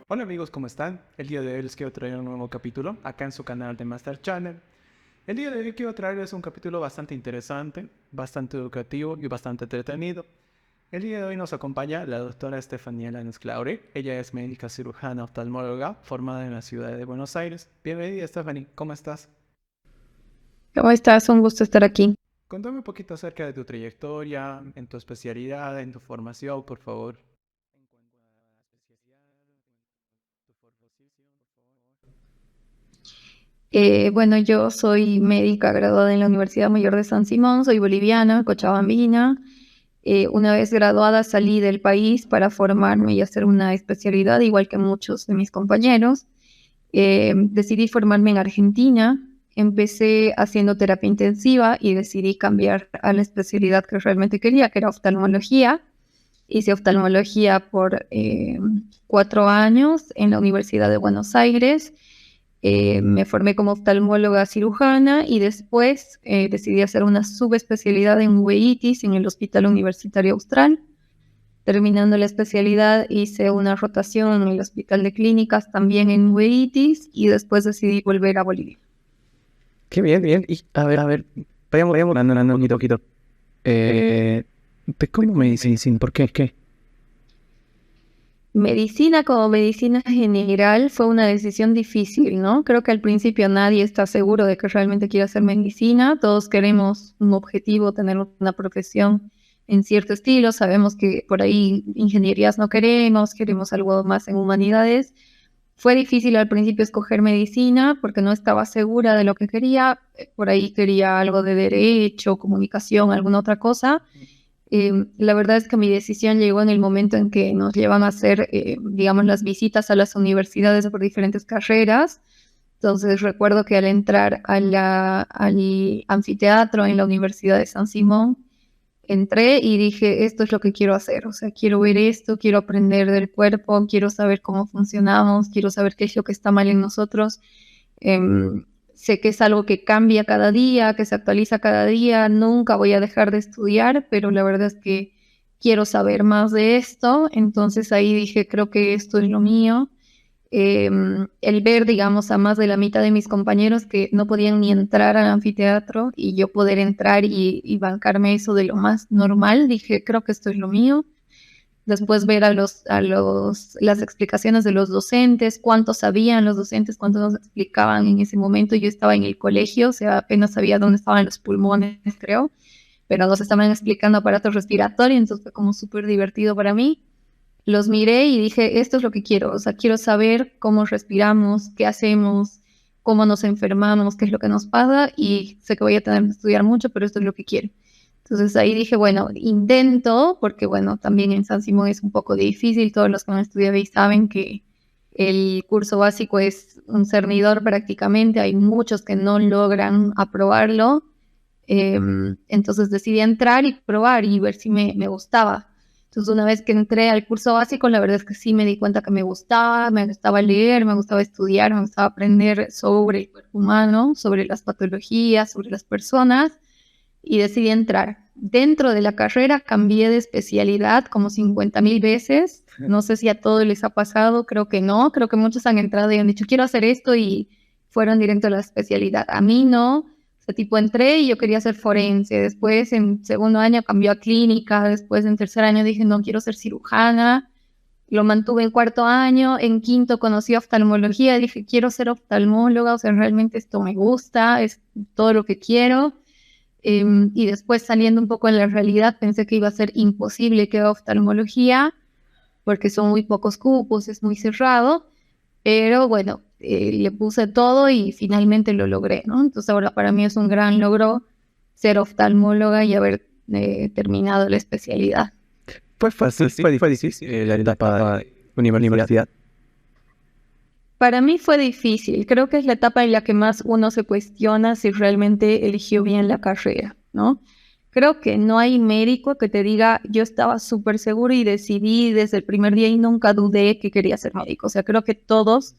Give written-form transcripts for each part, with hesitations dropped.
Hola amigos, ¿cómo están? El día de hoy les quiero traer un nuevo capítulo acá en su canal de Master Channel. El día de hoy quiero traerles un capítulo bastante interesante, bastante educativo y bastante entretenido. El día de hoy nos acompaña la doctora Estefanía Lanes Claure. Ella es médica cirujana oftalmóloga formada en la ciudad de Buenos Aires. Bienvenida, Stephanie, ¿cómo estás? ¿Cómo estás? Un gusto estar aquí. Contame un poquito acerca de tu trayectoria, en tu especialidad, en tu formación, por favor. Bueno, yo soy médica graduada en la Universidad Mayor de San Simón, soy boliviana, cochabambina. Una vez graduada salí del país para formarme y hacer una especialidad, igual que muchos de mis compañeros. Decidí formarme en Argentina, empecé haciendo terapia intensiva y decidí cambiar a la especialidad que realmente quería, que era oftalmología. Hice oftalmología por 4 años en la Universidad de Buenos Aires. Me formé como oftalmóloga cirujana y después decidí hacer una subespecialidad en uveitis en el Hospital Universitario Austral. Terminando la especialidad hice una rotación en el Hospital de Clínicas también en uveitis y después decidí volver a Bolivia. Qué bien, bien. Y a ver, vayamos hablando un poquito. ¿De cómo medicina? ¿Por qué? ¿Qué? Medicina como medicina general fue una decisión difícil, ¿no? Creo que al principio nadie está seguro de que realmente quiere hacer medicina. Todos queremos un objetivo, tener una profesión en cierto estilo. Sabemos que por ahí ingenierías no queremos, queremos algo más en humanidades. Fue difícil al principio escoger medicina porque no estaba segura de lo que quería. Por ahí quería algo de derecho, comunicación, alguna otra cosa. La verdad es que mi decisión llegó en el momento en que nos llevan a hacer, digamos, las visitas a las universidades por diferentes carreras. Entonces recuerdo que al entrar al anfiteatro en la Universidad de San Simón, entré y dije, esto es lo que quiero hacer. O sea, quiero ver esto, quiero aprender del cuerpo, quiero saber cómo funcionamos, quiero saber qué es lo que está mal en nosotros. Sé que es algo que cambia cada día, que se actualiza cada día, nunca voy a dejar de estudiar, pero la verdad es que quiero saber más de esto, entonces ahí dije, creo que esto es lo mío. El ver, digamos, a más de la mitad de mis compañeros que no podían ni entrar al anfiteatro y yo poder entrar y bancarme eso de lo más normal, dije, creo que esto es lo mío. Después ver las explicaciones de los docentes, cuánto sabían los docentes, cuánto nos explicaban en ese momento. Yo estaba en el colegio, o sea, apenas sabía dónde estaban los pulmones, creo, pero nos estaban explicando aparatos respiratorios, entonces fue como súper divertido para mí. Los miré y dije, esto es lo que quiero, o sea, quiero saber cómo respiramos, qué hacemos, cómo nos enfermamos, qué es lo que nos pasa y sé que voy a tener que estudiar mucho, pero esto es lo que quiero. Entonces ahí dije, bueno, intento, porque bueno, también en San Simón es un poco difícil, todos los que han estudiado ahí saben que el curso básico es un cernidor prácticamente, hay muchos que no logran aprobarlo, entonces decidí entrar y probar y ver si me gustaba. Entonces una vez que entré al curso básico, la verdad es que sí me di cuenta que me gustaba leer, me gustaba estudiar, me gustaba aprender sobre el cuerpo humano, sobre las patologías, sobre las personas y decidí entrar. Dentro de la carrera cambié de especialidad como 50,000 veces. No sé si a todos les ha pasado, creo que no. Creo que muchos han entrado y han dicho, quiero hacer esto y fueron directo a la especialidad. A mí no. O sea, tipo entré y yo quería ser forense. Después en segundo año cambió a clínica. Después en tercer año dije, no, quiero ser cirujana. Lo mantuve en cuarto año. En quinto conocí oftalmología. Dije, quiero ser oftalmóloga. O sea, realmente esto me gusta, es todo lo que quiero. Y después saliendo un poco en la realidad pensé que iba a ser imposible que haga oftalmología porque son muy pocos cupos, es muy cerrado, pero bueno, le puse todo y finalmente lo logré, ¿no? Entonces ahora para mí es un gran logro ser oftalmóloga y haber terminado la especialidad. Fue fácil, fue difícil la etapa de universidad. Para mí fue difícil, creo que es la etapa en la que más uno se cuestiona si realmente eligió bien la carrera, ¿no? Creo que no hay médico que te diga, yo estaba súper seguro y decidí desde el primer día y nunca dudé que quería ser médico. O sea, creo que todos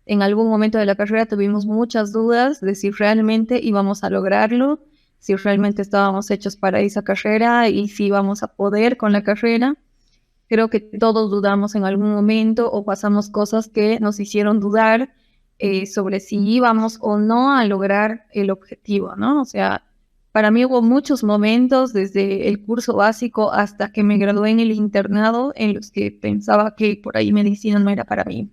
en algún momento de la carrera tuvimos muchas dudas de si realmente íbamos a lograrlo, si realmente estábamos hechos para esa carrera y si íbamos a poder con la carrera. Creo que todos dudamos en algún momento o pasamos cosas que nos hicieron dudar sobre si íbamos o no a lograr el objetivo, ¿no? O sea, para mí hubo muchos momentos desde el curso básico hasta que me gradué en el internado en los que pensaba que por ahí medicina no era para mí.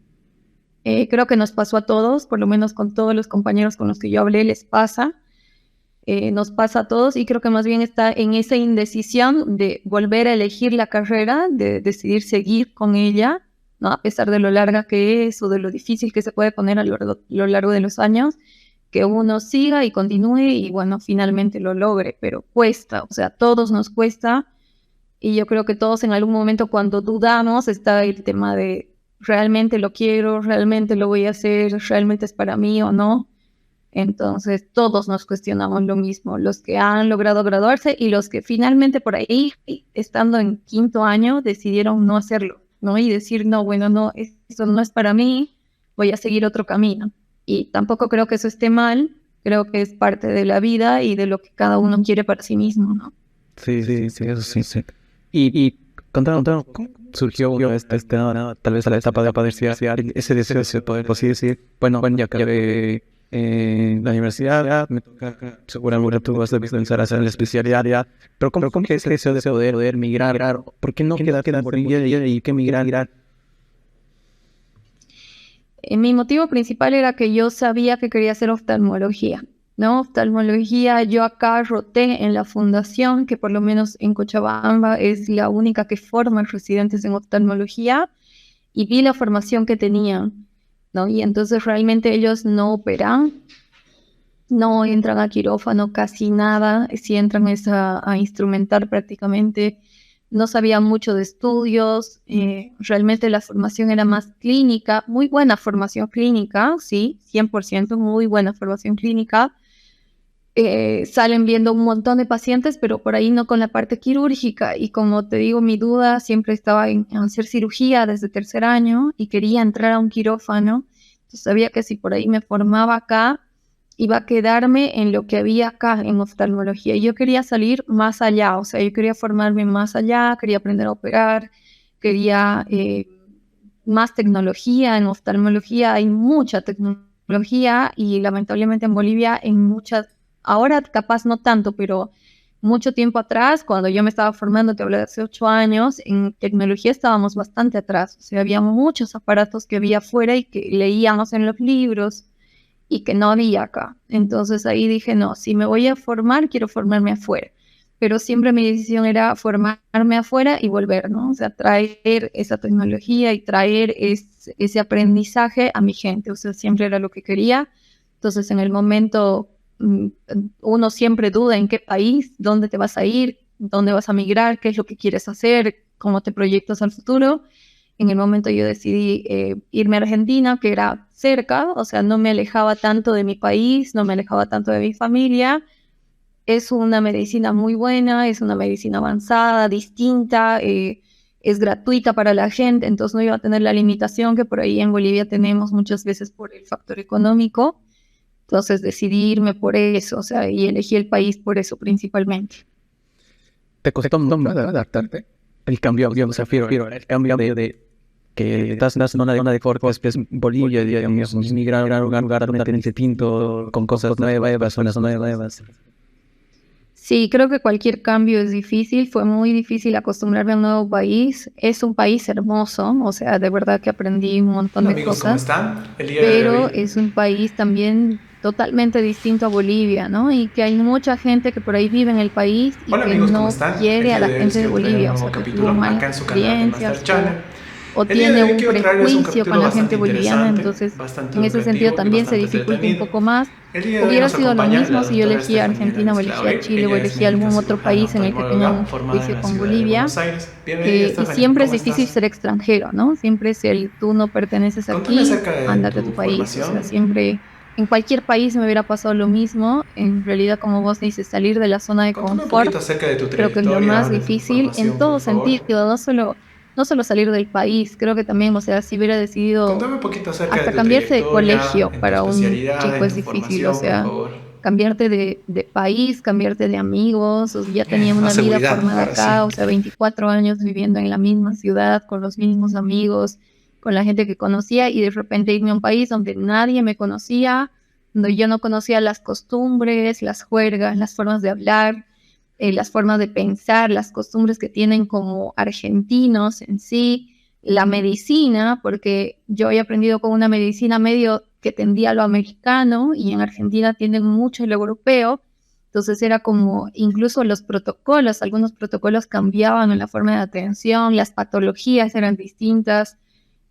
Creo que nos pasó a todos, por lo menos con todos los compañeros con los que yo hablé, les pasa. Nos pasa a todos y creo que más bien está en esa indecisión de volver a elegir la carrera, de decidir seguir con ella, ¿no? A pesar de lo larga que es o de lo difícil que se puede poner a lo largo de los años, que uno siga y continúe y bueno, finalmente lo logre, pero cuesta, o sea, a todos nos cuesta y yo creo que todos en algún momento cuando dudamos está el tema de realmente lo quiero, realmente lo voy a hacer, realmente es para mí o no. Entonces todos nos cuestionamos lo mismo, los que han logrado graduarse y los que finalmente por ahí, estando en 5º año, decidieron no hacerlo, ¿no? Y decir, no, bueno, no, eso no es para mí, voy a seguir otro camino. Y tampoco creo que eso esté mal, creo que es parte de la vida y de lo que cada uno quiere para sí mismo, ¿no? Sí, eso sí, sí. Y contanos, ¿cómo surgió tal vez a la etapa de poder estudiar ese deseo de poder, así decir, bueno, ya acabé la universidad, me toca, seguramente tú vas a pensar hacer la especialidad, pero ¿cómo que es ese deseo de poder migrar? ¿Por qué no quedar en Bolivia y qué migrar? Mi motivo principal era que yo sabía que quería hacer oftalmología, ¿no? Oftalmología, yo acá roté en la fundación, que por lo menos en Cochabamba es la única que forma residentes en oftalmología, y vi la formación que tenían, ¿no? Y entonces realmente ellos no operan, no entran a quirófano casi nada, si entran es a instrumentar prácticamente. No sabía mucho de estudios, realmente la formación era más clínica, muy buena formación clínica, sí, 100%, muy buena formación clínica. Salen viendo un montón de pacientes, pero por ahí no con la parte quirúrgica. Y como te digo, mi duda siempre estaba en hacer cirugía desde 3er año y quería entrar a un quirófano. Entonces sabía que si por ahí me formaba acá, iba a quedarme en lo que había acá en oftalmología. Y yo quería salir más allá, o sea, yo quería formarme más allá, quería aprender a operar, quería más tecnología. En oftalmología hay mucha tecnología y lamentablemente en Bolivia en muchas, ahora capaz no tanto, pero mucho tiempo atrás, cuando yo me estaba formando, te hablo de hace 8 años, en tecnología estábamos bastante atrás. O sea, había muchos aparatos que había afuera y que leíamos en los libros y que no había acá. Entonces ahí dije, no, si me voy a formar, quiero formarme afuera. Pero siempre mi decisión era formarme afuera y volver, ¿no? O sea, traer esa tecnología y traer ese aprendizaje a mi gente. O sea, siempre era lo que quería. Entonces, en el momento, uno siempre duda en qué país, dónde te vas a ir, dónde vas a migrar, qué es lo que quieres hacer, cómo te proyectas al futuro. En el momento yo decidí irme a Argentina, que era cerca, o sea, no me alejaba tanto de mi país, no me alejaba tanto de mi familia. Es una medicina muy buena, es una medicina avanzada, distinta, es gratuita para la gente, entonces no iba a tener la limitación que por ahí en Bolivia tenemos muchas veces por el factor económico. Entonces decidí irme por eso, o sea, y elegí el país por eso principalmente. ¿Te costó nada adaptarte? El cambio, yo me refiero, el cambio de que estás en una zona de confort, que es Bolivia, digamos, migrar a un lugar totalmente distinto, con cosas nuevas, zonas nuevas. Sí, creo que cualquier cambio es difícil, fue muy difícil acostumbrarme a un nuevo país. Es un país hermoso, o sea, de verdad que aprendí un montón de Amigos, ¿cómo cosas, están? El día de pero hoy. es un país también totalmente distinto a Bolivia, ¿no? Y que hay mucha gente que por ahí vive en el país y Hola que amigos, ¿cómo no están? El quiere a día la de hoy les gente de quiero traer un Bolivia, o nuevo sea, que tuvo capítulo malas acá en su canal de experiencias Master Channel. o El día de tiene hoy un quiero traerles un prejuicio con capítulo la bastante gente boliviana, interesante, entonces bastante en ese sentido educativo y también se bastante dificulta un entretenido. poco más. El día de hoy Hubiera nos sido lo acompaña la mismo si yo doctora elegía Estefanía Argentina o Lanis elegía Claure. Chile o Ella es elegía médica algún otro cirujana país en el que tenga oftalmóloga un formada en prejuicio la con ciudad de Bolivia. Buenos Aires. Bienvenida Y Stephanie, siempre es ¿cómo difícil estás? ser extranjero, ¿no? Siempre si tú no perteneces Contame aquí, acerca de ándate a tu tu país. O sea, formación. siempre, en cualquier país me hubiera pasado lo mismo. En realidad, como vos dices, salir de la zona de Contame un confort, poquito acerca de tu creo que es lo trayectoria, más de tu difícil en formación, por todo favor. sentido, no solo salir del país, creo que también, o sea, si hubiera decidido Contame un poquito acerca de hasta tu cambiarse de trayectoria, colegio en tu para un especialidad, chico en es tu difícil, o formación, por sea, favor. cambiarte de país, cambiarte de amigos, o sea, ya tenía una vida formada acá, o sea, 24 años viviendo en la misma ciudad, con los mismos amigos, con la gente que conocía, y de repente irme a un país donde nadie me conocía, donde yo no conocía las costumbres, las juergas, las formas de hablar, las formas de pensar, las costumbres que tienen como argentinos en sí, la medicina, porque yo he aprendido con una medicina medio que tendía a lo americano y en Argentina tienden mucho lo europeo, entonces era como incluso los protocolos, algunos protocolos cambiaban en la forma de atención, las patologías eran distintas,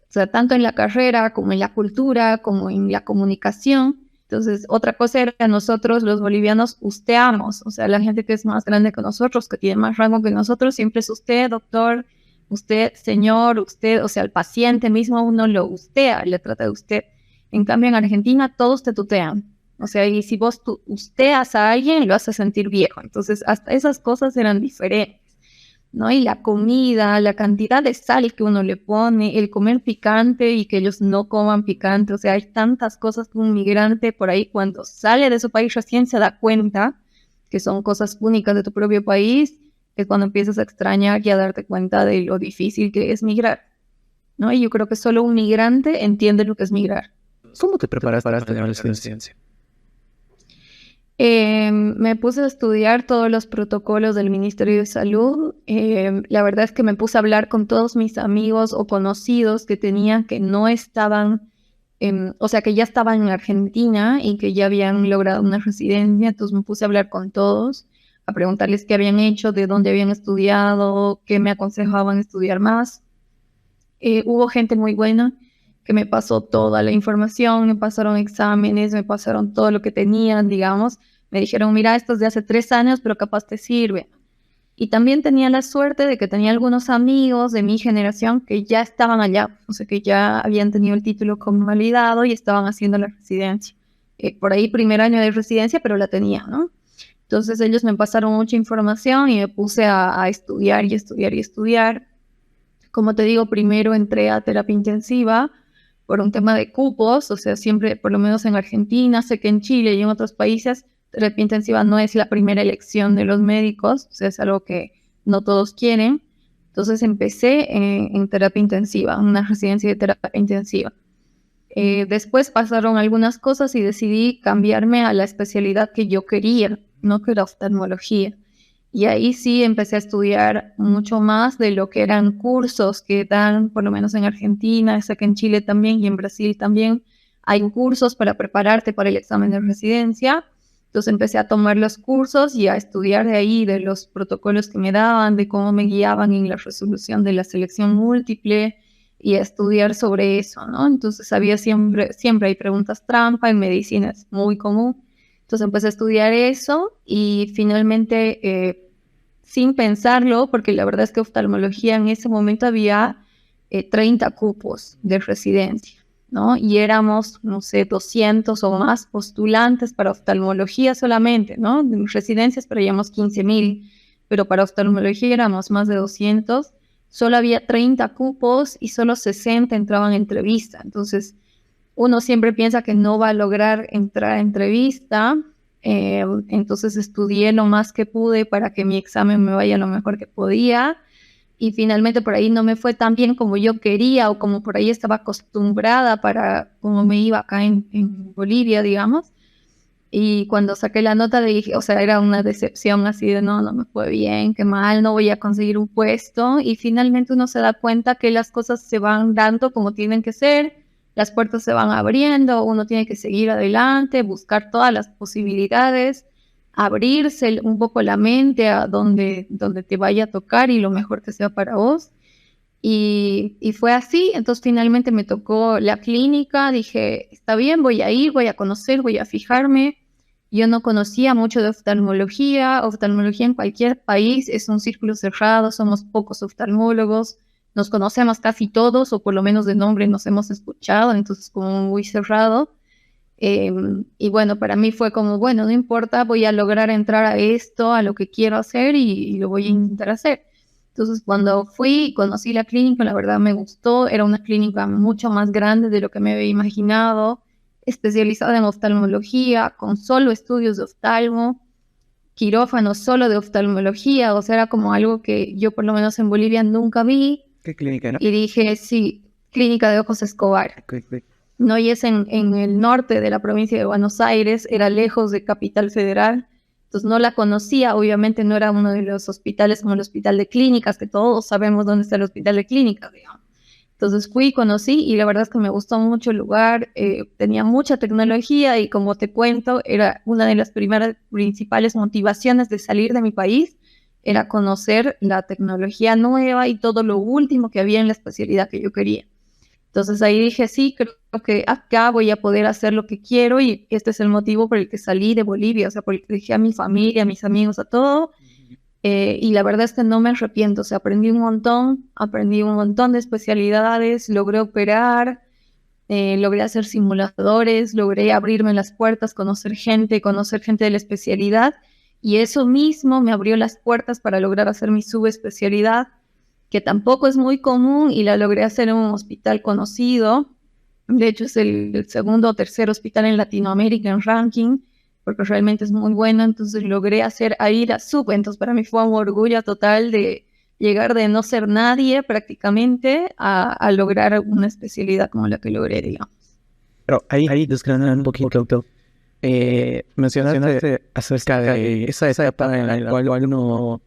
o sea, tanto en la carrera como en la cultura, como en la comunicación. Entonces, otra cosa era que nosotros los bolivianos usteamos, o sea, la gente que es más grande que nosotros, que tiene más rango que nosotros, siempre es usted, doctor, usted, señor, usted, o sea, el paciente mismo uno lo ustea, le trata de usted. En cambio, en Argentina todos te tutean. O sea, y si vos usteas a alguien, lo hace sentir viejo. Entonces, hasta esas cosas eran diferentes, ¿no? Y la comida, la cantidad de sal que uno le pone, el comer picante y que ellos no coman picante. O sea, hay tantas cosas que un migrante por ahí cuando sale de su país recién se da cuenta que son cosas únicas de tu propio país, que cuando empiezas a extrañar y a darte cuenta de lo difícil que es migrar, ¿no? Y yo creo que solo un migrante entiende lo que es migrar. ¿Cómo te preparas para estudiar la ciencia? Me puse a estudiar todos los protocolos del Ministerio de Salud. La verdad es que me puse a hablar con todos mis amigos o conocidos que tenían que no estaban, o sea, que ya estaban en Argentina y que ya habían logrado una residencia. Entonces me puse a hablar con todos, a preguntarles qué habían hecho, de dónde habían estudiado, qué me aconsejaban estudiar más. Hubo gente muy buena que me pasó toda la información, me pasaron exámenes, me pasaron todo lo que tenían, digamos. Me dijeron, mira, esto es de hace 3 años, pero capaz te sirve. Y también tenía la suerte de que tenía algunos amigos de mi generación que ya estaban allá, o sea, que ya habían tenido el título convalidado y estaban haciendo la residencia. Por ahí 1er año de residencia, pero la tenía, ¿no? Entonces ellos me pasaron mucha información y me puse a estudiar y estudiar y estudiar. Como te digo, primero entré a terapia intensiva por un tema de cupos, o sea, siempre, por lo menos en Argentina, sé que en Chile y en otros países, terapia intensiva no es la primera elección de los médicos, o sea, es algo que no todos quieren. Entonces empecé en terapia intensiva, una residencia de terapia intensiva. Después pasaron algunas cosas y decidí cambiarme a la especialidad que yo quería, no que era oftalmología. Y ahí sí empecé a estudiar mucho más de lo que eran cursos que dan, por lo menos en Argentina, sé que en Chile también y en Brasil también hay cursos para prepararte para el examen de residencia. Entonces empecé a tomar los cursos y a estudiar de ahí, de los protocolos que me daban, de cómo me guiaban en la resolución de la selección múltiple y a estudiar sobre eso, ¿no? Entonces había siempre hay preguntas trampa, en medicina es muy común. Entonces empecé a estudiar eso y finalmente, sin pensarlo, porque la verdad es que oftalmología en ese momento había 30 cupos de residencia, ¿no? Y éramos, no sé, 200 o más postulantes para oftalmología solamente, ¿no? En residencias traíamos 15,000, pero para oftalmología éramos más de 200. Solo había 30 cupos y solo 60 entraban en entrevista. Entonces, uno siempre piensa que no va a lograr entrar a entrevista, entonces estudié lo más que pude para que mi examen me vaya lo mejor que podía y finalmente por ahí no me fue tan bien como yo quería o como por ahí estaba acostumbrada para como me iba acá en Bolivia, digamos. Y cuando saqué la nota dije, o sea, era una decepción así de no me fue bien, qué mal, no voy a conseguir un puesto y finalmente uno se da cuenta que las cosas se van dando como tienen que ser. Las puertas se van abriendo, uno tiene que seguir adelante, buscar todas las posibilidades, abrirse un poco la mente a donde te vaya a tocar y lo mejor que sea para vos. Y fue así, entonces finalmente me tocó la clínica, dije, está bien, voy a ir, voy a conocer, voy a fijarme. Yo no conocía mucho de oftalmología en cualquier país es un círculo cerrado, somos pocos oftalmólogos. Nos conocemos casi todos, o por lo menos de nombre nos hemos escuchado, entonces como muy cerrado. Y bueno, para mí fue como, bueno, no importa, voy a lograr entrar a esto, a lo que quiero hacer y lo voy a intentar hacer. Entonces cuando fui y conocí la clínica, la verdad me gustó, era una clínica mucho más grande de lo que me había imaginado, especializada en oftalmología, con solo estudios de oftalmo, quirófano solo de oftalmología, o sea, era como algo que yo por lo menos en Bolivia nunca vi. ¿Qué clínica era? Y dije, sí, Clínica de Ojos Escobar. No, y es en el norte de la provincia de Buenos Aires, era lejos de Capital Federal, entonces no la conocía, obviamente no era uno de los hospitales como el Hospital de Clínicas, que todos sabemos dónde está el Hospital de Clínicas, digamos. Entonces fui, conocí y la verdad es que me gustó mucho el lugar, tenía mucha tecnología y como te cuento, era una de las principales motivaciones de salir de mi país, era conocer la tecnología nueva y todo lo último que había en la especialidad que yo quería. Entonces ahí dije, sí, creo que acá voy a poder hacer lo que quiero y este es el motivo por el que salí de Bolivia, o sea, por el que dejé a mi familia, a mis amigos, a todo. Y la verdad es que no me arrepiento, o sea, aprendí un montón de especialidades, logré operar, logré hacer simuladores, logré abrirme las puertas, conocer gente de la especialidad y eso mismo me abrió las puertas para lograr hacer mi subespecialidad, que tampoco es muy común y la logré hacer en un hospital conocido. De hecho, es el segundo o tercer hospital en Latinoamérica en ranking, porque realmente es muy bueno. Entonces logré hacer ahí la sub. Entonces para mí fue un orgullo total de llegar de no ser nadie prácticamente a lograr una especialidad como la que logré, digamos. Pero ahí desgranar un poquito. Mencionaste acerca de esa etapa en la cual uno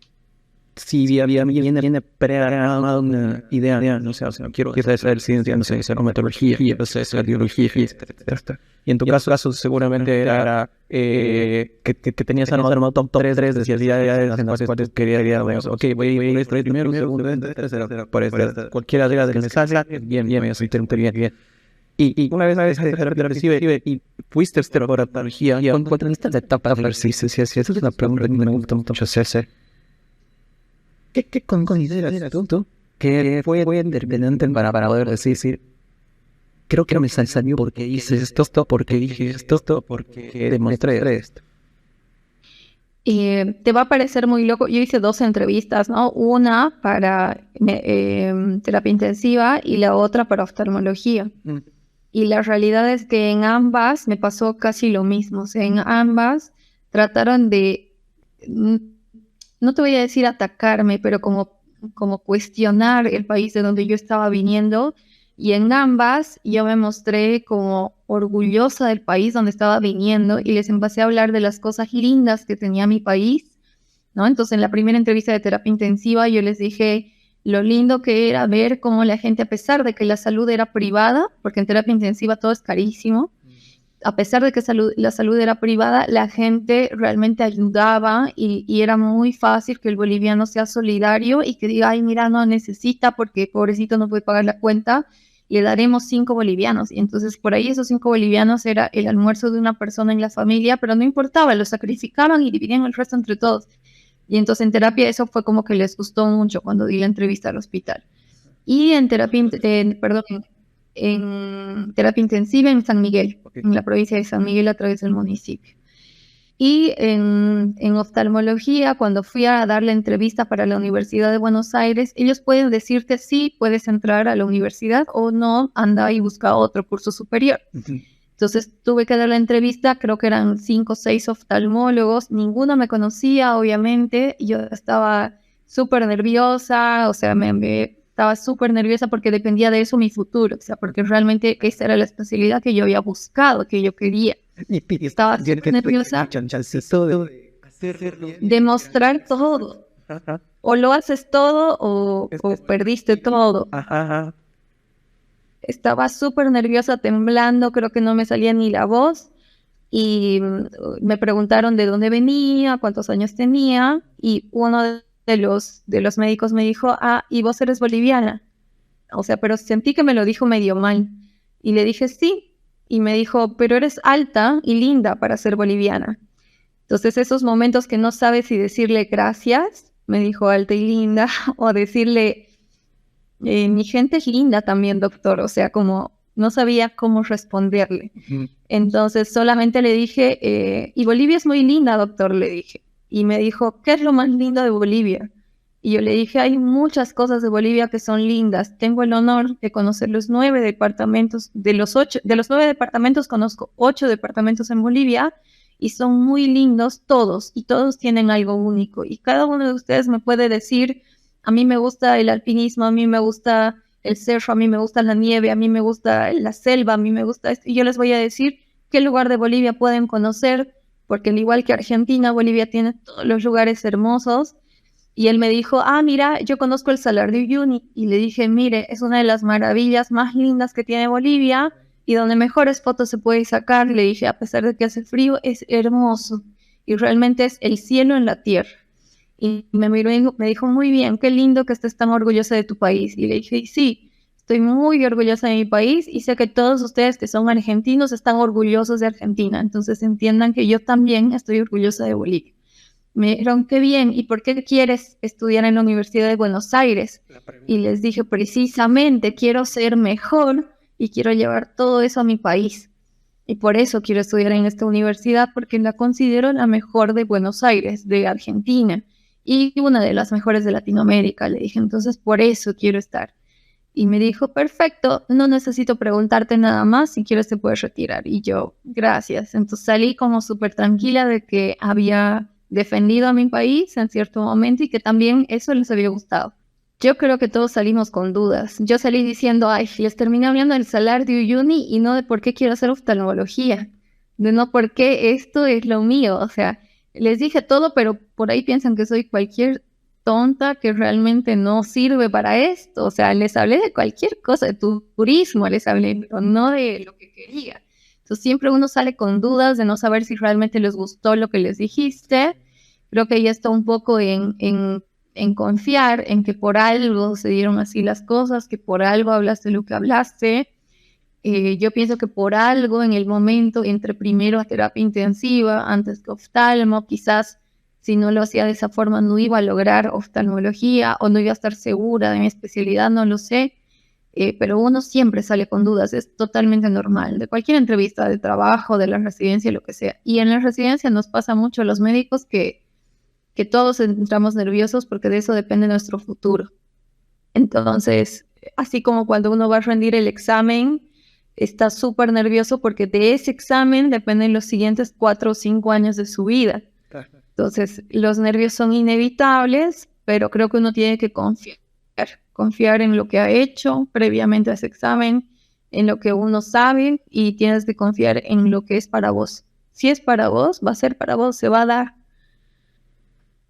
sí viene prearmado una idea, no sé, o sea, quiero hacer ciencia, no sé, metodología, no sé, radiología, etcétera. Y en tu caso seguramente era que tenías armado top 3 de especialidades en las cuales quería, ok, voy a ir primero, segundo, tercero, por eso, cualquiera de las que me salga, bien, me siento bien. Y una vez recibe y fuiste a patología, ¿cuál es esta etapa de ejercicio? Si esa es una pregunta que me gusta mucho hacerse. ¿Qué consideras tú que fue determinante para poder decir, creo que me salió porque hice esto, porque dije esto, porque demostré esto? Te va a parecer muy loco. Yo hice 2 entrevistas, ¿no? Una para terapia intensiva y la otra para oftalmología. Y la realidad es que en ambas me pasó casi lo mismo. O sea, en ambas trataron de, no te voy a decir atacarme, pero como cuestionar el país de donde yo estaba viniendo. Y en ambas yo me mostré como orgullosa del país donde estaba viniendo y les empecé a hablar de las cosas lindas que tenía mi país, ¿no? Entonces en la primera entrevista de terapia intensiva yo les dije lo lindo que era ver cómo la gente, a pesar de que la salud era privada, porque en terapia intensiva todo es carísimo, a pesar de que la salud era privada, la gente realmente ayudaba y era muy fácil que el boliviano sea solidario y que diga, ay, mira, no necesita porque pobrecito no puede pagar la cuenta, le daremos 5 bolivianos. Y entonces por ahí esos 5 bolivianos era el almuerzo de una persona en la familia, pero no importaba, lo sacrificaban y dividían el resto entre todos. Y entonces en terapia eso fue como que les gustó mucho cuando di la entrevista al hospital. Y en terapia intensiva en San Miguel, en la provincia de San Miguel a través del municipio. Y en oftalmología, cuando fui a dar la entrevista para la Universidad de Buenos Aires, ellos pueden decirte sí, puedes entrar a la universidad o no, anda y busca otro curso superior. Entonces tuve que dar la entrevista, creo que eran 5 o 6 oftalmólogos, ninguno me conocía, obviamente, yo estaba súper nerviosa, o sea, estaba súper nerviosa porque dependía de eso mi futuro, o sea, porque realmente esa era la especialidad que yo había buscado, que yo quería. Estaba súper nerviosa de mostrar todo. O lo haces todo o perdiste todo. Estaba súper nerviosa, temblando, creo que no me salía ni la voz. Y me preguntaron de dónde venía, cuántos años tenía. Y uno de los médicos me dijo, ¿y vos eres boliviana? O sea, pero sentí que me lo dijo medio mal. Y le dije, sí. Y me dijo, pero eres alta y linda para ser boliviana. Entonces esos momentos que no sabes si decirle gracias, me dijo alta y linda, o decirle, mi gente es linda también, doctor. O sea, como no sabía cómo responderle. Entonces solamente le dije, y Bolivia es muy linda, doctor, le dije. Y me dijo, ¿qué es lo más lindo de Bolivia? Y yo le dije, hay muchas cosas de Bolivia que son lindas. Tengo el honor de conocer los 9 departamentos. De los 9 departamentos, conozco 8 departamentos en Bolivia y son muy lindos todos. Y todos tienen algo único. Y cada uno de ustedes me puede decir, a mí me gusta el alpinismo, a mí me gusta el cerro, a mí me gusta la nieve, a mí me gusta la selva, a mí me gusta esto. Y yo les voy a decir qué lugar de Bolivia pueden conocer, porque al igual que Argentina, Bolivia tiene todos los lugares hermosos. Y él me dijo, mira, yo conozco el Salar de Uyuni. Y le dije, mire, es una de las maravillas más lindas que tiene Bolivia y donde mejores fotos se puede sacar. Le dije, a pesar de que hace frío, es hermoso. Y realmente es el cielo en la tierra. Y me miró y me dijo, muy bien, qué lindo que estés tan orgullosa de tu país. Y le dije, sí, estoy muy orgullosa de mi país y sé que todos ustedes que son argentinos están orgullosos de Argentina. Entonces entiendan que yo también estoy orgullosa de Bolivia. Me dijeron, qué bien, ¿y por qué quieres estudiar en la Universidad de Buenos Aires? Y les dije, precisamente, quiero ser mejor y quiero llevar todo eso a mi país. Y por eso quiero estudiar en esta universidad, porque la considero la mejor de Buenos Aires, de Argentina, y una de las mejores de Latinoamérica. Le dije, entonces por eso quiero estar. Y me dijo, perfecto, no necesito preguntarte nada más, si quieres te puedes retirar. Y yo, gracias. Entonces salí como súper tranquila de que había defendido a mi país en cierto momento y que también eso les había gustado. Yo creo que todos salimos con dudas. Yo salí diciendo, les terminé hablando del Salar de Uyuni y no de por qué quiero hacer oftalmología, de no por qué esto es lo mío. O sea, les dije todo, pero por ahí piensan que soy cualquier tonta que realmente no sirve para esto. O sea, les hablé de cualquier cosa, de turismo les hablé, pero no de lo que quería. Entonces siempre uno sale con dudas de no saber si realmente les gustó lo que les dijiste. Creo que ya está un poco en confiar en que por algo se dieron así las cosas, que por algo hablaste lo que hablaste. Yo pienso que por algo en el momento entré primero a terapia intensiva antes que oftalmo. Quizás si no lo hacía de esa forma no iba a lograr oftalmología o no iba a estar segura de mi especialidad, no lo sé. Pero uno siempre sale con dudas, es totalmente normal, de cualquier entrevista de trabajo, de la residencia, lo que sea. Y en la residencia nos pasa mucho a los médicos que todos entramos nerviosos porque de eso depende nuestro futuro. Entonces, así como cuando uno va a rendir el examen, está súper nervioso porque de ese examen dependen los siguientes 4 o 5 años de su vida. Entonces, los nervios son inevitables, pero creo que uno tiene que confiar en lo que ha hecho previamente a ese examen, en lo que uno sabe y tienes que confiar en lo que es para vos. Si es para vos, va a ser para vos, se va a dar.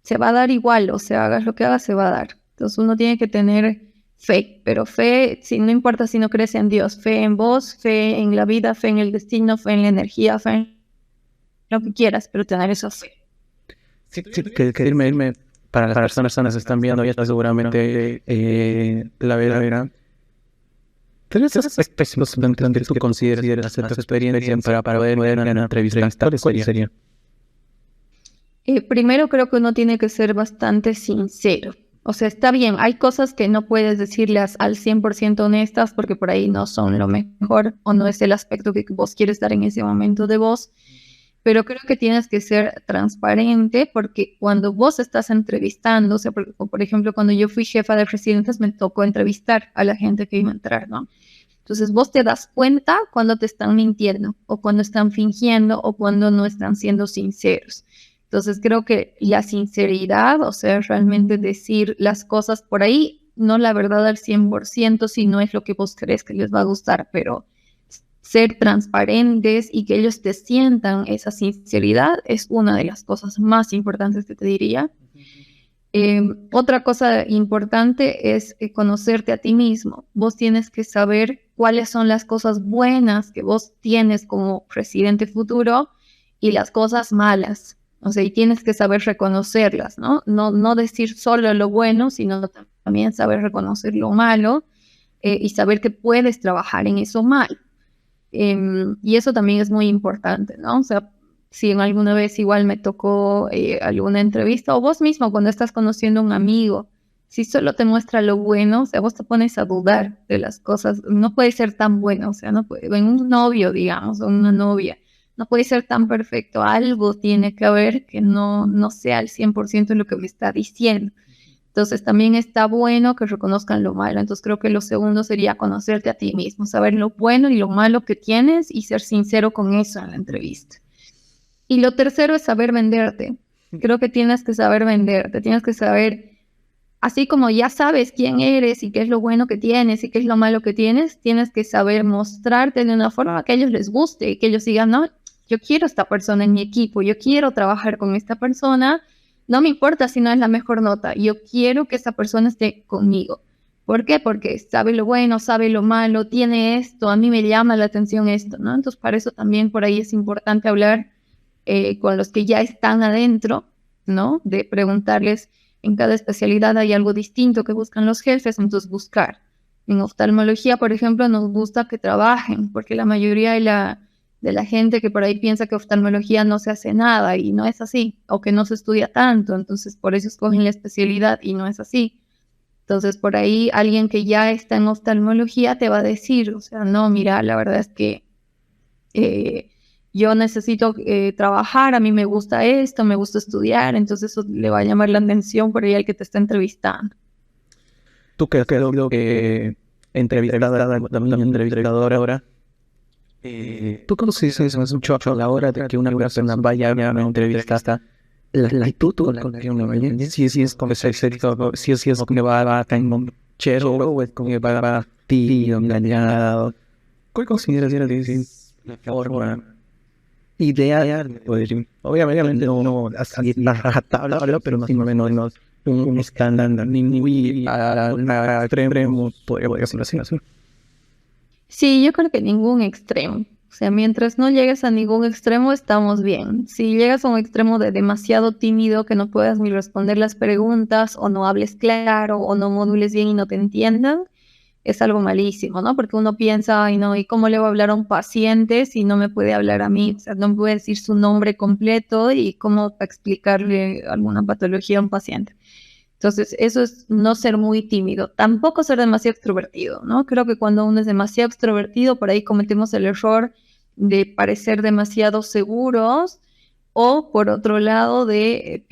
Se va a dar igual, o sea, hagas lo que hagas, se va a dar. Entonces uno tiene que tener fe, pero fe, no importa si no crees en Dios, fe en vos, fe en la vida, fe en el destino, fe en la energía, fe en lo que quieras, pero tener esa fe. Sí, que irme para las personas que están viendo, ya está seguramente la verán. ¿Tienes aspectos que tú consideras hacer tu experiencia para poder una entrevista? ¿Cuáles serían? Primero creo que uno tiene que ser bastante sincero. O sea, está bien, hay cosas que no puedes decirlas al 100% honestas porque por ahí no son lo mejor o no es el aspecto que vos quieres dar en ese momento de vos. Pero creo que tienes que ser transparente porque cuando vos estás entrevistando, o sea, por ejemplo, cuando yo fui jefa de residentes me tocó entrevistar a la gente que iba a entrar, ¿no? Entonces vos te das cuenta cuando te están mintiendo o cuando están fingiendo o cuando no están siendo sinceros. Entonces creo que la sinceridad, o sea, realmente decir las cosas por ahí, no la verdad al 100%, si no es lo que vos crees que les va a gustar, pero ser transparentes y que ellos te sientan esa sinceridad es una de las cosas más importantes que te diría. Otra cosa importante es conocerte a ti mismo. Vos tienes que saber cuáles son las cosas buenas que vos tienes como residente futuro y las cosas malas. O sea, y tienes que saber reconocerlas, ¿no? No decir solo lo bueno, sino también saber reconocer lo malo y saber que puedes trabajar en eso malo. Y eso también es muy importante, ¿no? O sea, si en alguna vez igual me tocó alguna entrevista o vos mismo cuando estás conociendo a un amigo, si solo te muestra lo bueno, o sea, vos te pones a dudar de las cosas, no puede ser tan bueno, o sea, no puede, en un novio, digamos, o una novia, no puede ser tan perfecto, algo tiene que haber que no sea al 100% lo que me está diciendo. Entonces también está bueno que reconozcan lo malo. Entonces creo que lo segundo sería conocerte a ti mismo, saber lo bueno y lo malo que tienes y ser sincero con eso en la entrevista. Y lo tercero es saber venderte. Creo que tienes que saber venderte, tienes que saber, así como ya sabes quién eres y qué es lo bueno que tienes y qué es lo malo que tienes que saber mostrarte de una forma que a ellos les guste y que ellos digan, no, yo quiero esta persona en mi equipo, yo quiero trabajar con esta persona. No me importa si no es la mejor nota, yo quiero que esa persona esté conmigo. ¿Por qué? Porque sabe lo bueno, sabe lo malo, tiene esto, a mí me llama la atención esto, ¿no? Entonces, para eso también por ahí es importante hablar con los que ya están adentro, ¿no? De preguntarles, en cada especialidad hay algo distinto que buscan los jefes, entonces buscar. En oftalmología, por ejemplo, nos gusta que trabajen, porque la mayoría de la gente que por ahí piensa que oftalmología no se hace nada y no es así, o que no se estudia tanto, entonces por eso escogen la especialidad y no es así. Entonces por ahí alguien que ya está en oftalmología te va a decir, o sea, no, mira, la verdad es que yo necesito trabajar, a mí me gusta esto, me gusta estudiar, entonces eso le va a llamar la atención por ahí al que te está entrevistando. ¿Tú crees que entrevistadora ahora? ¿Tú conoces mucho a la hora de que una persona vaya a una entrevista hasta la actitud con la que uno vaya? Si es como si es como que va a caer un chero o es como que va a tío, engañado. ¿Cuál consideras que es la forma ideal de poder? Obviamente no salir la rajatabla, pero más o menos un estándar ni muy a extremo podría ser así. Sí, yo creo que ningún extremo. O sea, mientras no llegues a ningún extremo, estamos bien. Si llegas a un extremo de demasiado tímido, que no puedas ni responder las preguntas, o no hables claro, o no modules bien y no te entiendan, es algo malísimo, ¿no? Porque uno piensa, ay, no, ¿y cómo le voy a hablar a un paciente si no me puede hablar a mí? O sea, no me puede decir su nombre completo y cómo explicarle alguna patología a un paciente. Entonces, eso es no ser muy tímido, tampoco ser demasiado extrovertido, ¿no? Creo que cuando uno es demasiado extrovertido, por ahí cometemos el error de parecer demasiado seguros o, por otro lado, de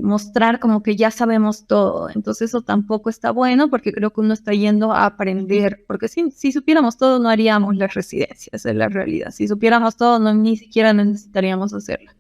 mostrar como que ya sabemos todo. Entonces, eso tampoco está bueno porque creo que uno está yendo a aprender, porque si supiéramos todo, no haríamos las residencias, esa es la realidad. Si supiéramos todo, ni siquiera necesitaríamos hacerlo.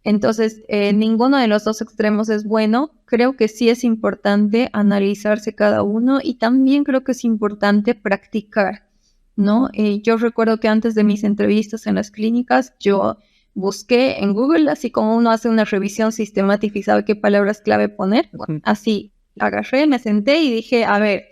Entonces, ninguno de los dos extremos es bueno. Creo que sí es importante analizarse cada uno y también creo que es importante practicar, ¿no? Yo recuerdo que antes de mis entrevistas en las clínicas, yo busqué en Google, así como uno hace una revisión sistemática y sabe qué palabras clave poner. Bueno, así agarré, me senté y dije, a ver,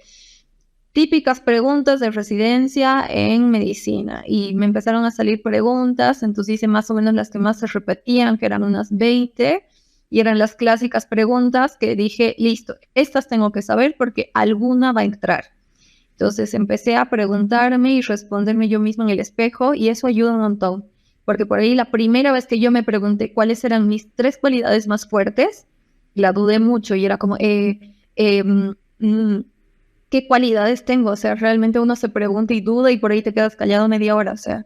típicas preguntas de residencia en medicina y me empezaron a salir preguntas, entonces hice más o menos las que más se repetían, que eran unas 20 y eran las clásicas preguntas que dije, listo, estas tengo que saber porque alguna va a entrar. Entonces empecé a preguntarme y responderme yo misma en el espejo y eso ayuda un montón, porque por ahí la primera vez que yo me pregunté cuáles eran mis 3 cualidades más fuertes, la dudé mucho y era como, ¿qué cualidades tengo? O sea, realmente uno se pregunta y duda y por ahí te quedas callado media hora. O sea,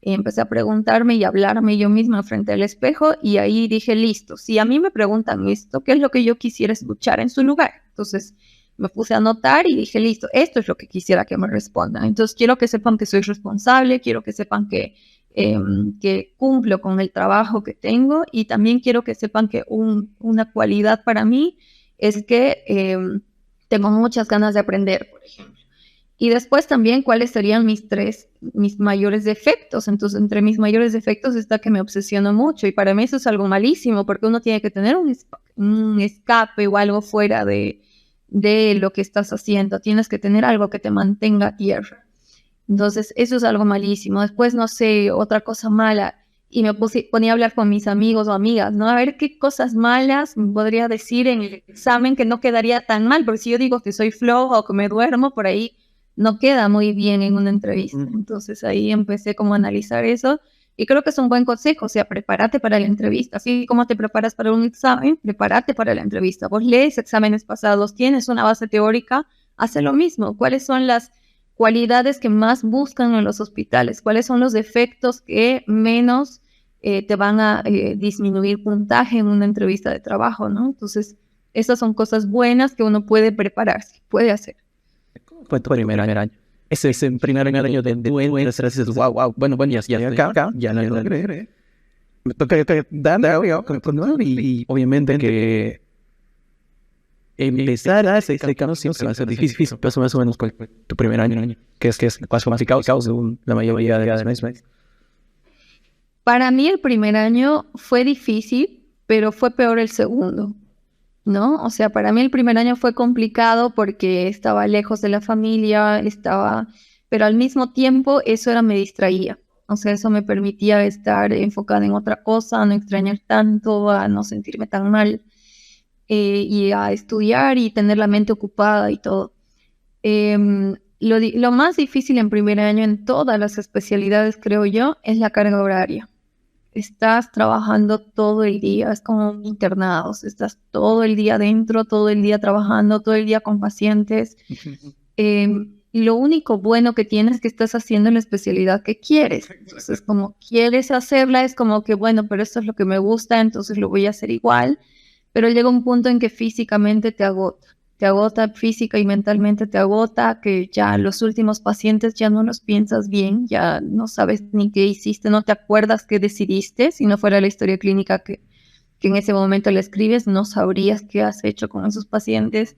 empecé a preguntarme y hablarme yo misma frente al espejo y ahí dije, listo, si a mí me preguntan esto, ¿qué es lo que yo quisiera escuchar en su lugar? Entonces me puse a anotar y dije, listo, esto es lo que quisiera que me respondan. Entonces quiero que sepan que soy responsable, quiero que sepan que cumplo con el trabajo que tengo y también quiero que sepan que una cualidad para mí es que tengo muchas ganas de aprender, por ejemplo. Y después también cuáles serían mis mayores defectos. Entonces, entre mis mayores defectos está que me obsesiono mucho y para mí eso es algo malísimo porque uno tiene que tener un escape o algo fuera de lo que estás haciendo. Tienes que tener algo que te mantenga a tierra. Entonces, eso es algo malísimo. Después, no sé, otra cosa mala. Y me ponía a hablar con mis amigos o amigas, ¿no? A ver qué cosas malas me podría decir en el examen que no quedaría tan mal, porque si yo digo que soy floja o que me duermo, por ahí no queda muy bien en una entrevista. Entonces ahí empecé como a analizar eso y creo que es un buen consejo, o sea, prepárate para la entrevista. Así como te preparas para un examen, prepárate para la entrevista. Vos lees exámenes pasados, tienes una base teórica, hace lo mismo. ¿Cuáles son las cualidades que más buscan en los hospitales? ¿Cuáles son los defectos que menos te van a disminuir puntaje en una entrevista de trabajo, ¿no? Entonces, Esas son cosas buenas que uno puede prepararse, puede hacer. Fue tu primer año. Ese es el primer año de wow, bueno, ya acá, ya no lo logré. Me toca dar, y obviamente que empezar a hacer cambios siempre va a ser difícil, pero más o menos ¿cuál fue tu primer año? Que es más complicado según la mayoría de las veces. Para mí el primer año fue difícil, pero fue peor el segundo, ¿no? O sea, para mí el primer año fue complicado porque estaba lejos de la familia, pero al mismo tiempo eso me distraía. O sea, eso me permitía estar enfocada en otra cosa, a no extrañar tanto, a no sentirme tan mal, y a estudiar y tener la mente ocupada y todo. Lo más difícil en primer año en todas las especialidades, creo yo, es la carga horaria. Estás trabajando todo el día, es como internados, estás todo el día adentro, todo el día trabajando, todo el día con pacientes. Lo único bueno que tienes es que estás haciendo la especialidad que quieres. Entonces, como quieres hacerla, es como que, bueno, pero esto es lo que me gusta, entonces lo voy a hacer igual. Pero llega un punto en que físicamente te agota física y mentalmente te agota, que ya los últimos pacientes ya no los piensas bien, ya no sabes ni qué hiciste, no te acuerdas qué decidiste, si no fuera la historia clínica que en ese momento le escribes, no sabrías qué has hecho con esos pacientes.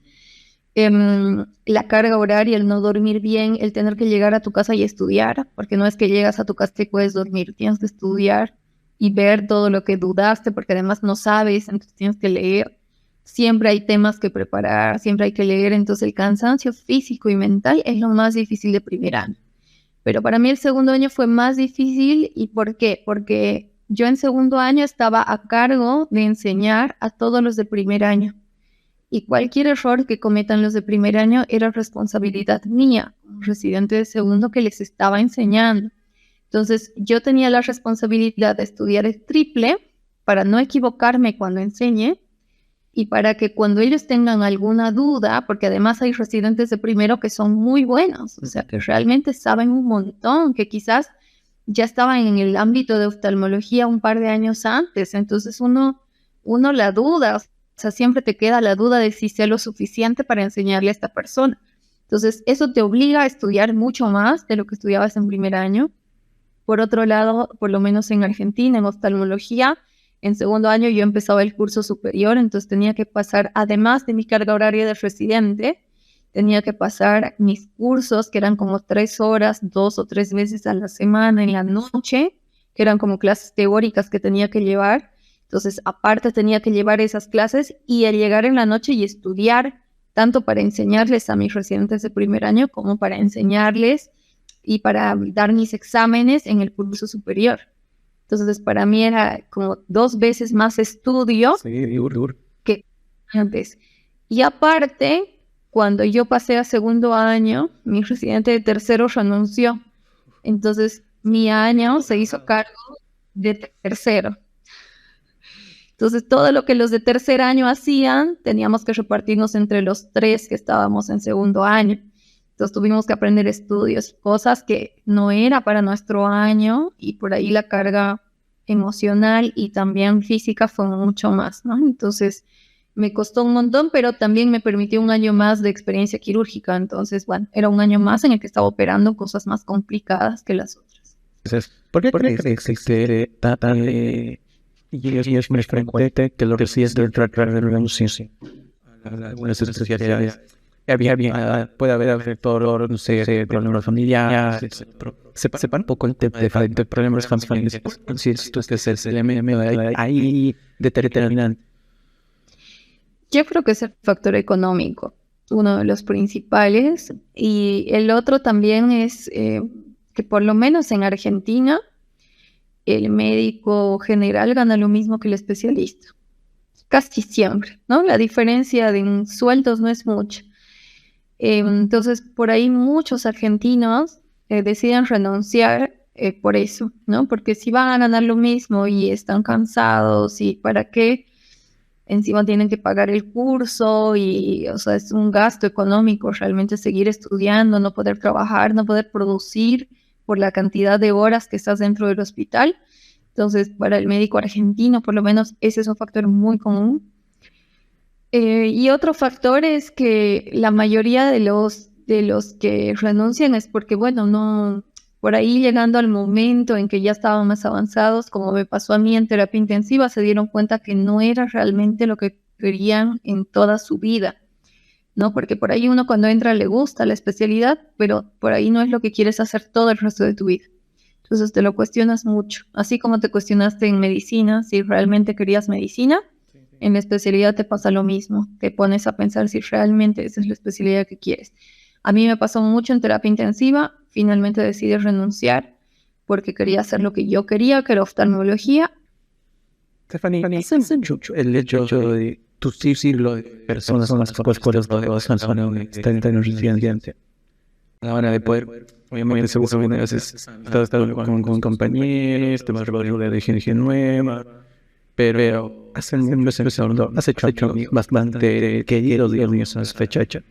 La carga horaria, el no dormir bien, el tener que llegar a tu casa y estudiar, porque no es que llegas a tu casa y puedes dormir, tienes que estudiar y ver todo lo que dudaste, porque además no sabes, entonces tienes que leer. Siempre hay temas que preparar, siempre hay que leer, entonces el cansancio físico y mental es lo más difícil de primer año. Pero para mí el segundo año fue más difícil. ¿Y por qué? Porque yo en segundo año estaba a cargo de enseñar a todos los de primer año. Y cualquier error que cometan los de primer año era responsabilidad mía, como residente de segundo que les estaba enseñando. Entonces yo tenía la responsabilidad de estudiar el triple para no equivocarme cuando enseñe y para que cuando ellos tengan alguna duda, porque además hay residentes de primero que son muy buenos, o sea, que realmente saben un montón, que quizás ya estaban en el ámbito de oftalmología un par de años antes, entonces uno la duda, o sea, siempre te queda la duda de si sé lo suficiente para enseñarle a esta persona. Entonces, eso te obliga a estudiar mucho más de lo que estudiabas en primer año. Por otro lado, por lo menos en Argentina, en oftalmología, en segundo año yo empezaba el curso superior, entonces tenía que pasar, además de mi carga horaria de residente, tenía que pasar mis cursos, que eran como 3 horas, 2 o 3 veces a la semana en la noche, que eran como clases teóricas que tenía que llevar. Entonces, aparte tenía que llevar esas clases y al llegar en la noche y estudiar, tanto para enseñarles a mis residentes de primer año como para enseñarles y para dar mis exámenes en el curso superior. Entonces, para mí era como 2 veces más estudio que antes. Y aparte, cuando yo pasé a segundo año, mi residente de tercero renunció. Entonces, mi año se hizo cargo de tercero. Entonces, todo lo que los de tercer año hacían, teníamos que repartirnos entre los 3 que estábamos en segundo año. Entonces, tuvimos que aprender estudios, cosas que no era para nuestro año, y por ahí la carga emocional y también física fue mucho más, ¿no? Entonces, me costó un montón, pero también me permitió un año más de experiencia quirúrgica. Entonces, bueno, era un año más en el que estaba operando cosas más complicadas que las otras. Entonces, ¿por qué crees que existe y es muy frecuente que los residentes de renunciación a algunas especialidades? Puede haber todo, no sé, problemas familiares. Sepan un poco el tema de problemas familiares. Si esto es el elemento ahí determinante. Yo creo que es el factor económico, uno de los principales. Y el otro también es que por lo menos en Argentina, el médico general gana lo mismo que el especialista. Casi siempre, ¿no? La diferencia de sueldos no es mucha. Entonces, por ahí muchos argentinos deciden renunciar por eso, ¿no? Porque si van a ganar lo mismo y están cansados, ¿y para qué? Encima tienen que pagar el curso y, o sea, es un gasto económico realmente seguir estudiando, no poder trabajar, no poder producir por la cantidad de horas que estás dentro del hospital. Entonces, para el médico argentino, por lo menos, ese es un factor muy común. Y otro factor es que la mayoría de los que renuncian es porque, bueno, no, por ahí llegando al momento en que ya estaban más avanzados, como me pasó a mí en terapia intensiva, se dieron cuenta que no era realmente lo que querían en toda su vida, ¿no? Porque por ahí uno cuando entra le gusta la especialidad, pero por ahí no es lo que quieres hacer todo el resto de tu vida. Entonces te lo cuestionas mucho, así como te cuestionaste en medicina, si realmente querías medicina. En la especialidad te pasa lo mismo, te pones a pensar si realmente esa es la especialidad que quieres. A mí me pasó mucho en terapia intensiva, finalmente decidí renunciar porque quería hacer lo que yo quería, que era oftalmología. Stephanie, hace mucho el hecho de tu círculo de personas con las cuales están en residencia. A la hora de poder, obviamente, seguramente a veces estás con compañeros, te vas a reunir de gente nueva, pero has hecho amigos bastante queridos, digamos, en esas fechas.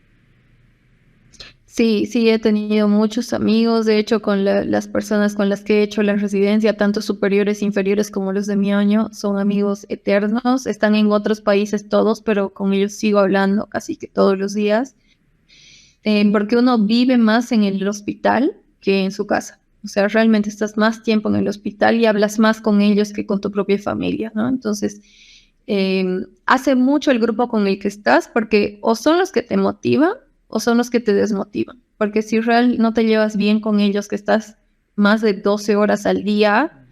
Sí, sí, he tenido muchos amigos, de hecho, con las personas con las que he hecho la residencia, tanto superiores, inferiores como los de mi año, son amigos eternos, están en otros países todos, pero con ellos sigo hablando casi que todos los días, porque uno vive más en el hospital que en su casa. O sea, realmente estás más tiempo en el hospital y hablas más con ellos que con tu propia familia, ¿no? Entonces, hace mucho el grupo con el que estás, porque o son los que te motivan, o son los que te desmotivan. Porque si real no te llevas bien con ellos, que estás más de 12 horas al día,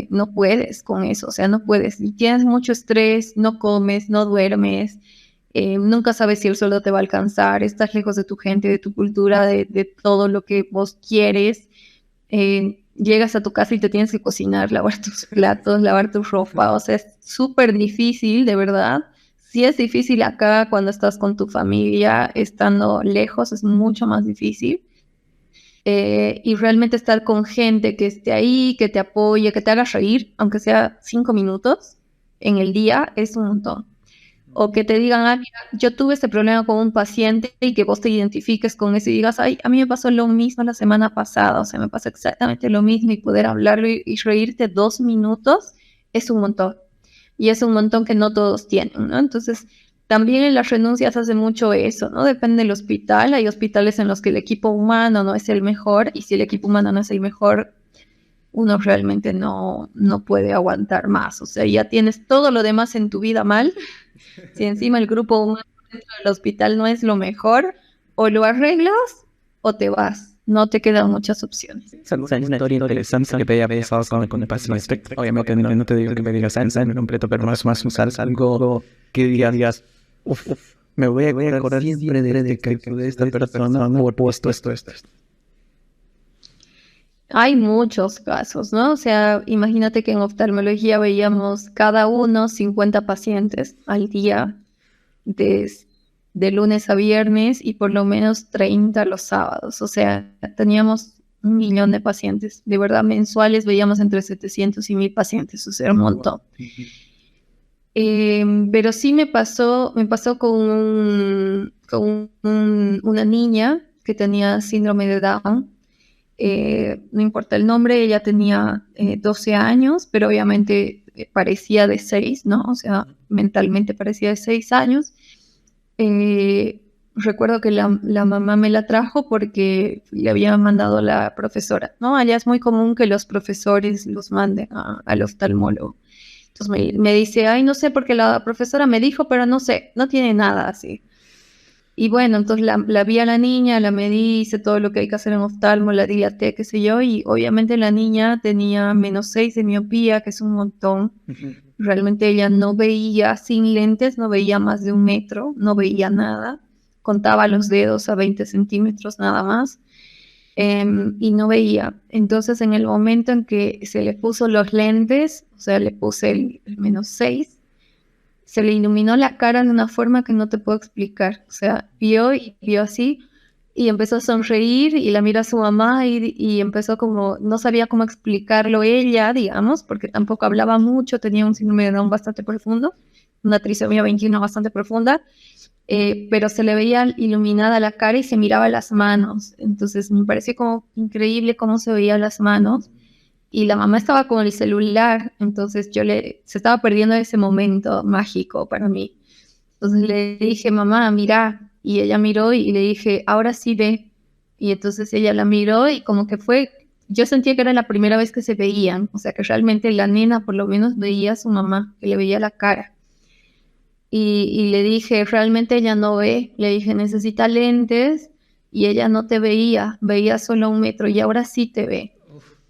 no puedes con eso, o sea, no puedes. Y tienes mucho estrés, no comes, no duermes, nunca sabes si el sueldo te va a alcanzar, estás lejos de tu gente, de tu cultura, de todo lo que vos quieres. Llegas a tu casa y te tienes que cocinar, lavar tus platos, lavar tu ropa, o sea, es súper difícil, de verdad. Sí es difícil acá cuando estás con tu familia, estando lejos es mucho más difícil. Y realmente estar con gente que esté ahí, que te apoye, que te haga reír, aunque sea 5 minutos en el día, es un montón. O que te digan, ah, mira, yo tuve este problema con un paciente y que vos te identifiques con eso y digas, ay, a mí me pasó lo mismo la semana pasada, o sea, me pasó exactamente lo mismo y poder hablarlo y reírte 2 minutos es un montón. Y es un montón que no todos tienen, ¿no? Entonces, también en las renuncias hace mucho eso, ¿no? Depende del hospital. Hay hospitales en los que el equipo humano no es el mejor y si el equipo humano no es el mejor, uno realmente no puede aguantar más. O sea, ya tienes todo lo demás en tu vida mal. Si encima el grupo humano dentro del hospital no es lo mejor, o lo arreglas o te vas. No te quedan muchas opciones. Es una historia interesante que te haya pasado con el paciente. Obviamente no te digo que me digas en completo, pero más usar algo que digas, me voy a acordar siempre de que de esta persona por puesto esto. Hay muchos casos, ¿no? O sea, imagínate que en oftalmología veíamos cada uno 50 pacientes al día, de lunes a viernes y por lo menos 30 los sábados. O sea, teníamos 1.000.000 de pacientes. De verdad, mensuales veíamos entre 700 y 1.000 pacientes. O sea, un montón. Pero sí me pasó con una niña que tenía síndrome de Down. No importa el nombre, ella tenía 12 años, pero obviamente parecía de 6, ¿no? O sea, mentalmente parecía de 6 años. Recuerdo que la mamá me la trajo porque le había mandado la profesora, ¿no? Allá es muy común que los profesores los manden al oftalmólogo. Entonces me dice, ay, no sé, porque la profesora me dijo, pero no sé, no tiene nada así. Y bueno, entonces la vi a la niña, la medí, hice todo lo que hay que hacer en oftalmo, la dilaté, qué sé yo, y obviamente la niña tenía -6 de miopía, que es un montón. Realmente ella no veía sin lentes, no veía más de 1 metro, no veía nada. Contaba los dedos a 20 centímetros nada más. Y no veía. Entonces, en el momento en que se le puso los lentes, o sea, le puse el -6, se le iluminó la cara de una forma que no te puedo explicar. O sea, vio así y empezó a sonreír y la mira a su mamá y empezó como, no sabía cómo explicarlo ella, digamos, porque tampoco hablaba mucho, tenía un síndrome de Down bastante profundo, una trisomía 21 bastante profunda, pero se le veía iluminada la cara y se miraba las manos. Entonces me pareció como increíble cómo se veían las manos. Y la mamá estaba con el celular, entonces se estaba perdiendo ese momento mágico para mí. Entonces le dije, mamá, mira, y ella miró y le dije, ahora sí ve. Y entonces ella la miró y como que fue, yo sentía que era la primera vez que se veían, o sea que realmente la nena por lo menos veía a su mamá, que le veía la cara. Y le dije, realmente ella no ve, le dije, necesita lentes y ella no te veía, veía solo 1 metro y ahora sí te ve.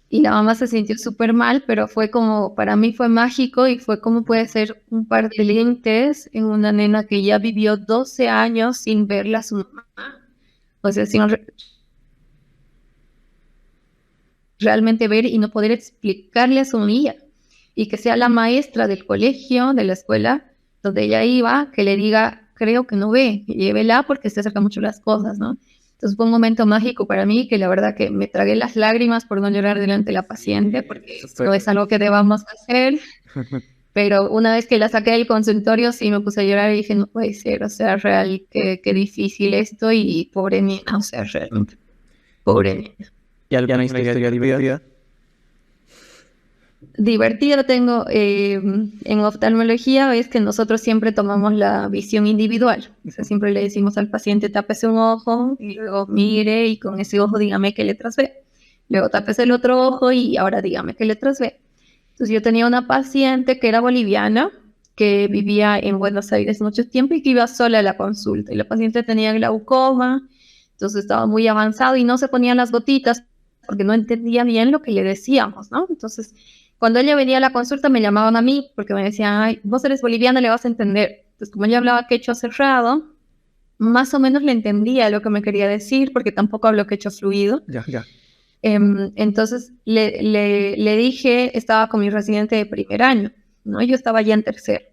Y la mamá se sintió súper mal, pero fue como, para mí fue mágico y fue como puede ser un par de lentes en una nena que ya vivió 12 años sin verla a su mamá. O sea, sin realmente ver y no poder explicarle a su amiga. Y que sea la maestra del colegio, de la escuela, donde ella iba, que le diga, creo que no ve, llévela porque se acercan mucho las cosas, ¿no? Entonces fue un momento mágico para mí, que la verdad que me tragué las lágrimas por no llorar delante de la paciente, porque no es algo que debamos hacer. Pero una vez que la saqué del consultorio, sí me puse a llorar y dije, no puede ser, o sea, real, qué difícil esto y pobre niña, o sea, realmente, pobre niña. ¿Y alguna historia divertida? Divertido tengo en oftalmología es que nosotros siempre tomamos la visión individual. O sea, siempre le decimos al paciente, tápese un ojo y luego mire y con ese ojo dígame qué letras ve. Luego tápese el otro ojo y ahora dígame qué letras ve. Entonces yo tenía una paciente que era boliviana, que vivía en Buenos Aires mucho tiempo y que iba sola a la consulta. Y la paciente tenía glaucoma, entonces estaba muy avanzado y no se ponían las gotitas porque no entendía bien lo que le decíamos, ¿no? Entonces, cuando ella venía a la consulta me llamaban a mí porque me decían, ay, vos eres boliviana, le vas a entender. Entonces, como ella hablaba quechua cerrado, más o menos le entendía lo que me quería decir porque tampoco hablo quechua fluido. Ya. Entonces le dije, estaba con mi residente de primer año, ¿no? Yo estaba ya en tercero.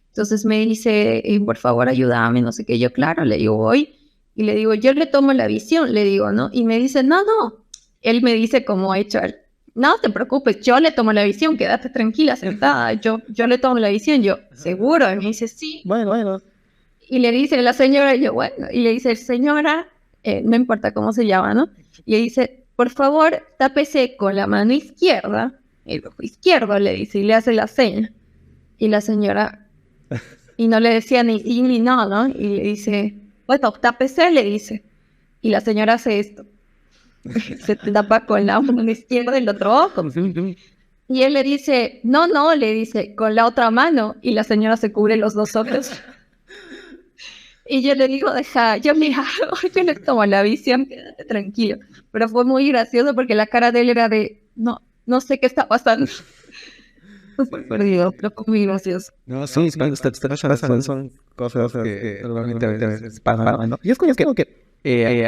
Entonces me dice, por favor, ayúdame, no sé qué. Yo, claro, le digo, voy. Y le digo, yo le tomo la visión, le digo, ¿no? Y me dice, no. Él me dice como ha hecho él. No te preocupes, yo le tomo la visión, quédate tranquila, sentada. Yo le tomo la visión, yo, ¿seguro? Y me dice, sí. Bueno. Y le dice la señora, y yo, bueno. Y le dice, señora, no importa cómo se llama, ¿no? Y le dice, por favor, tápese con la mano izquierda, el ojo izquierdo, le dice, y le hace la seña. Y la señora, y no le decía ni sí ni no, ¿no? Y le dice, bueno, tápese, le dice. Y la señora hace esto. Se tapa con la mano izquierda el otro ojo. Y él le dice, no, le dice, con la otra mano. Y la señora se cubre los 2 ojos. Y yo le digo, deja, yo le tomo la visión, quédate tranquilo. Pero fue muy gracioso porque la cara de él era de, no sé qué está pasando. Súper perdido, pero fue muy gracioso. No, sí, cuando son cosas que normalmente a veces pasan, ¿no? Y es como que hay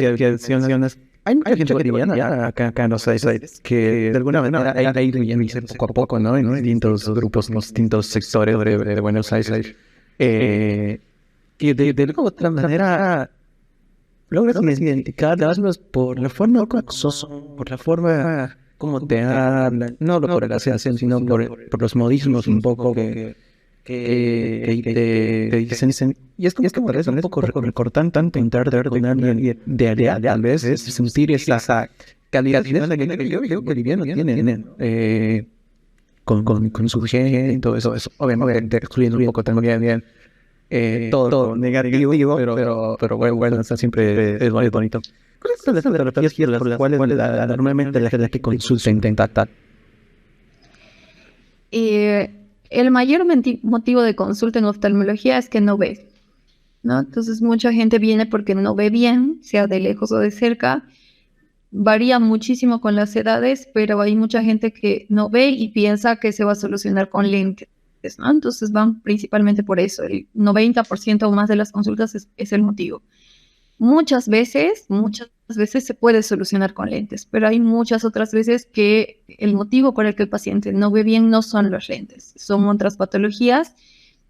acciones. Hay mucha gente boliviana ya acá en los Aires que de alguna manera ha ido yéndose poco a poco, ¿no? En distintos grupos, en los distintos sectores de Buenos Aires. Y de alguna otra manera logras identificarlas por la forma como son, por la forma como te hablan, no por la acción, sino por los modismos un poco que te dicen. Y es como que parece un poco recortan tanto entrar con alguien de a veces sentir esa calidad que yo boliviano tienen con su gente y todo eso, obviamente excluyendo un poco también todo negativo, pero bueno, eso siempre es bonito. ¿Cuáles son las terapias por las cuales normalmente la gente que consulta intenta tratar? El mayor motivo de consulta en oftalmología es que no ves, ¿no? Entonces mucha gente viene porque no ve bien, sea de lejos o de cerca. Varía muchísimo con las edades, pero hay mucha gente que no ve y piensa que se va a solucionar con lentes, ¿no? Entonces van principalmente por eso. El 90% o más de las consultas es el motivo. Muchas veces se puede solucionar con lentes, pero hay muchas otras veces que el motivo por el que el paciente no ve bien no son los lentes, son otras patologías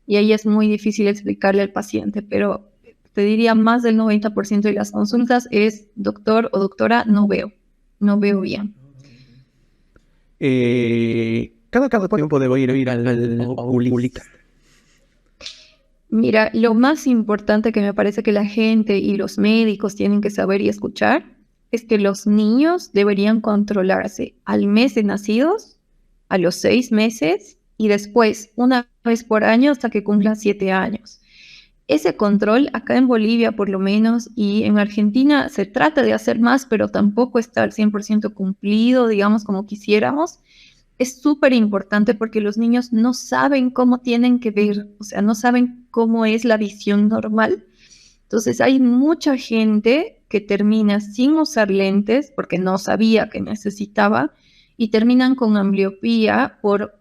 y ahí es muy difícil explicarle al paciente, pero te diría más del 90% de las consultas es doctor o doctora, no veo bien. Cada tiempo debo ir al oculista. Mira, lo más importante que me parece que la gente y los médicos tienen que saber y escuchar es que los niños deberían controlarse al mes de nacidos, a los 6 meses y después una vez por año hasta que cumplan 7 años. Ese control acá en Bolivia por lo menos y en Argentina se trata de hacer más, pero tampoco está al 100% cumplido, digamos, como quisiéramos. Es súper importante porque los niños no saben cómo tienen que ver, o sea, no saben cómo es la visión normal. Entonces hay mucha gente que termina sin usar lentes porque no sabía que necesitaba y terminan con ambliopía por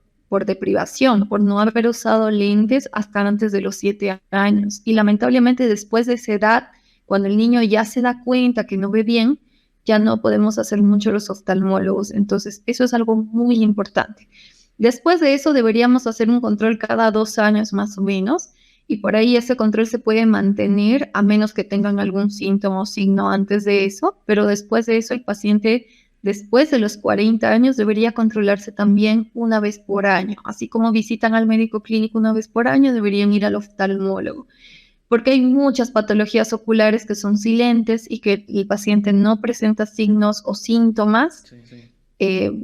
deprivación, por no haber usado lentes hasta antes de los 7 años. Y lamentablemente después de esa edad, cuando el niño ya se da cuenta que no ve bien, ya no podemos hacer mucho los oftalmólogos. Entonces, eso es algo muy importante. Después de eso, deberíamos hacer un control cada 2 años más o menos. Y por ahí ese control se puede mantener a menos que tengan algún síntoma o signo antes de eso. Pero después de eso, el paciente, después de los 40 años, debería controlarse también una vez por año. Así como visitan al médico clínico una vez por año, deberían ir al oftalmólogo. Porque hay muchas patologías oculares que son silentes y que el paciente no presenta signos o síntomas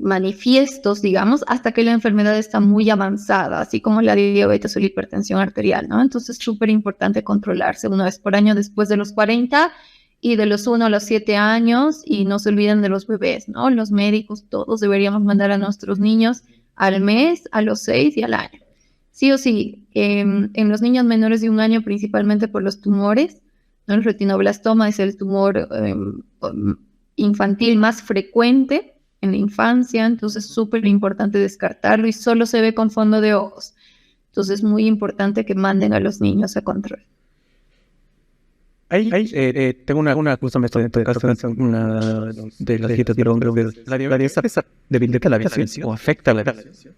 manifiestos, digamos, hasta que la enfermedad está muy avanzada, así como la diabetes o la hipertensión arterial, ¿no? Entonces es súper importante controlarse una vez por año después de los 40 y de los 1 a los 7 años, y no se olviden de los bebés, ¿no? Los médicos, todos deberíamos mandar a nuestros niños al mes, a los 6 y al año. Sí o sí, en los niños menores de 1 año, principalmente por los tumores, ¿no? El retinoblastoma es el tumor infantil más frecuente en la infancia, entonces es súper importante descartarlo y solo se ve con fondo de ojos. Entonces es muy importante que manden a los niños a control. Tengo una justamente una de las dietas de la diabetes debilita la visión o afecta la visión.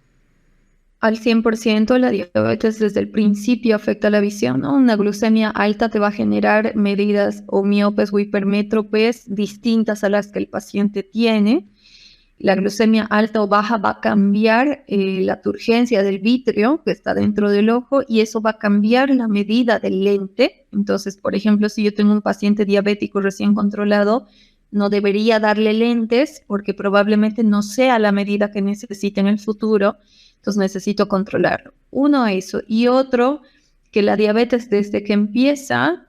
Al 100% la diabetes desde el principio afecta la visión, ¿no? Una glucemia alta te va a generar medidas o miopes o hipermétropes distintas a las que el paciente tiene. La glucemia alta o baja va a cambiar la turgencia del vítreo que está dentro del ojo y eso va a cambiar la medida del lente. Entonces, por ejemplo, si yo tengo un paciente diabético recién controlado, no debería darle lentes porque probablemente no sea la medida que necesite en el futuro. Entonces necesito controlarlo. Uno, eso. Y otro, que la diabetes desde que empieza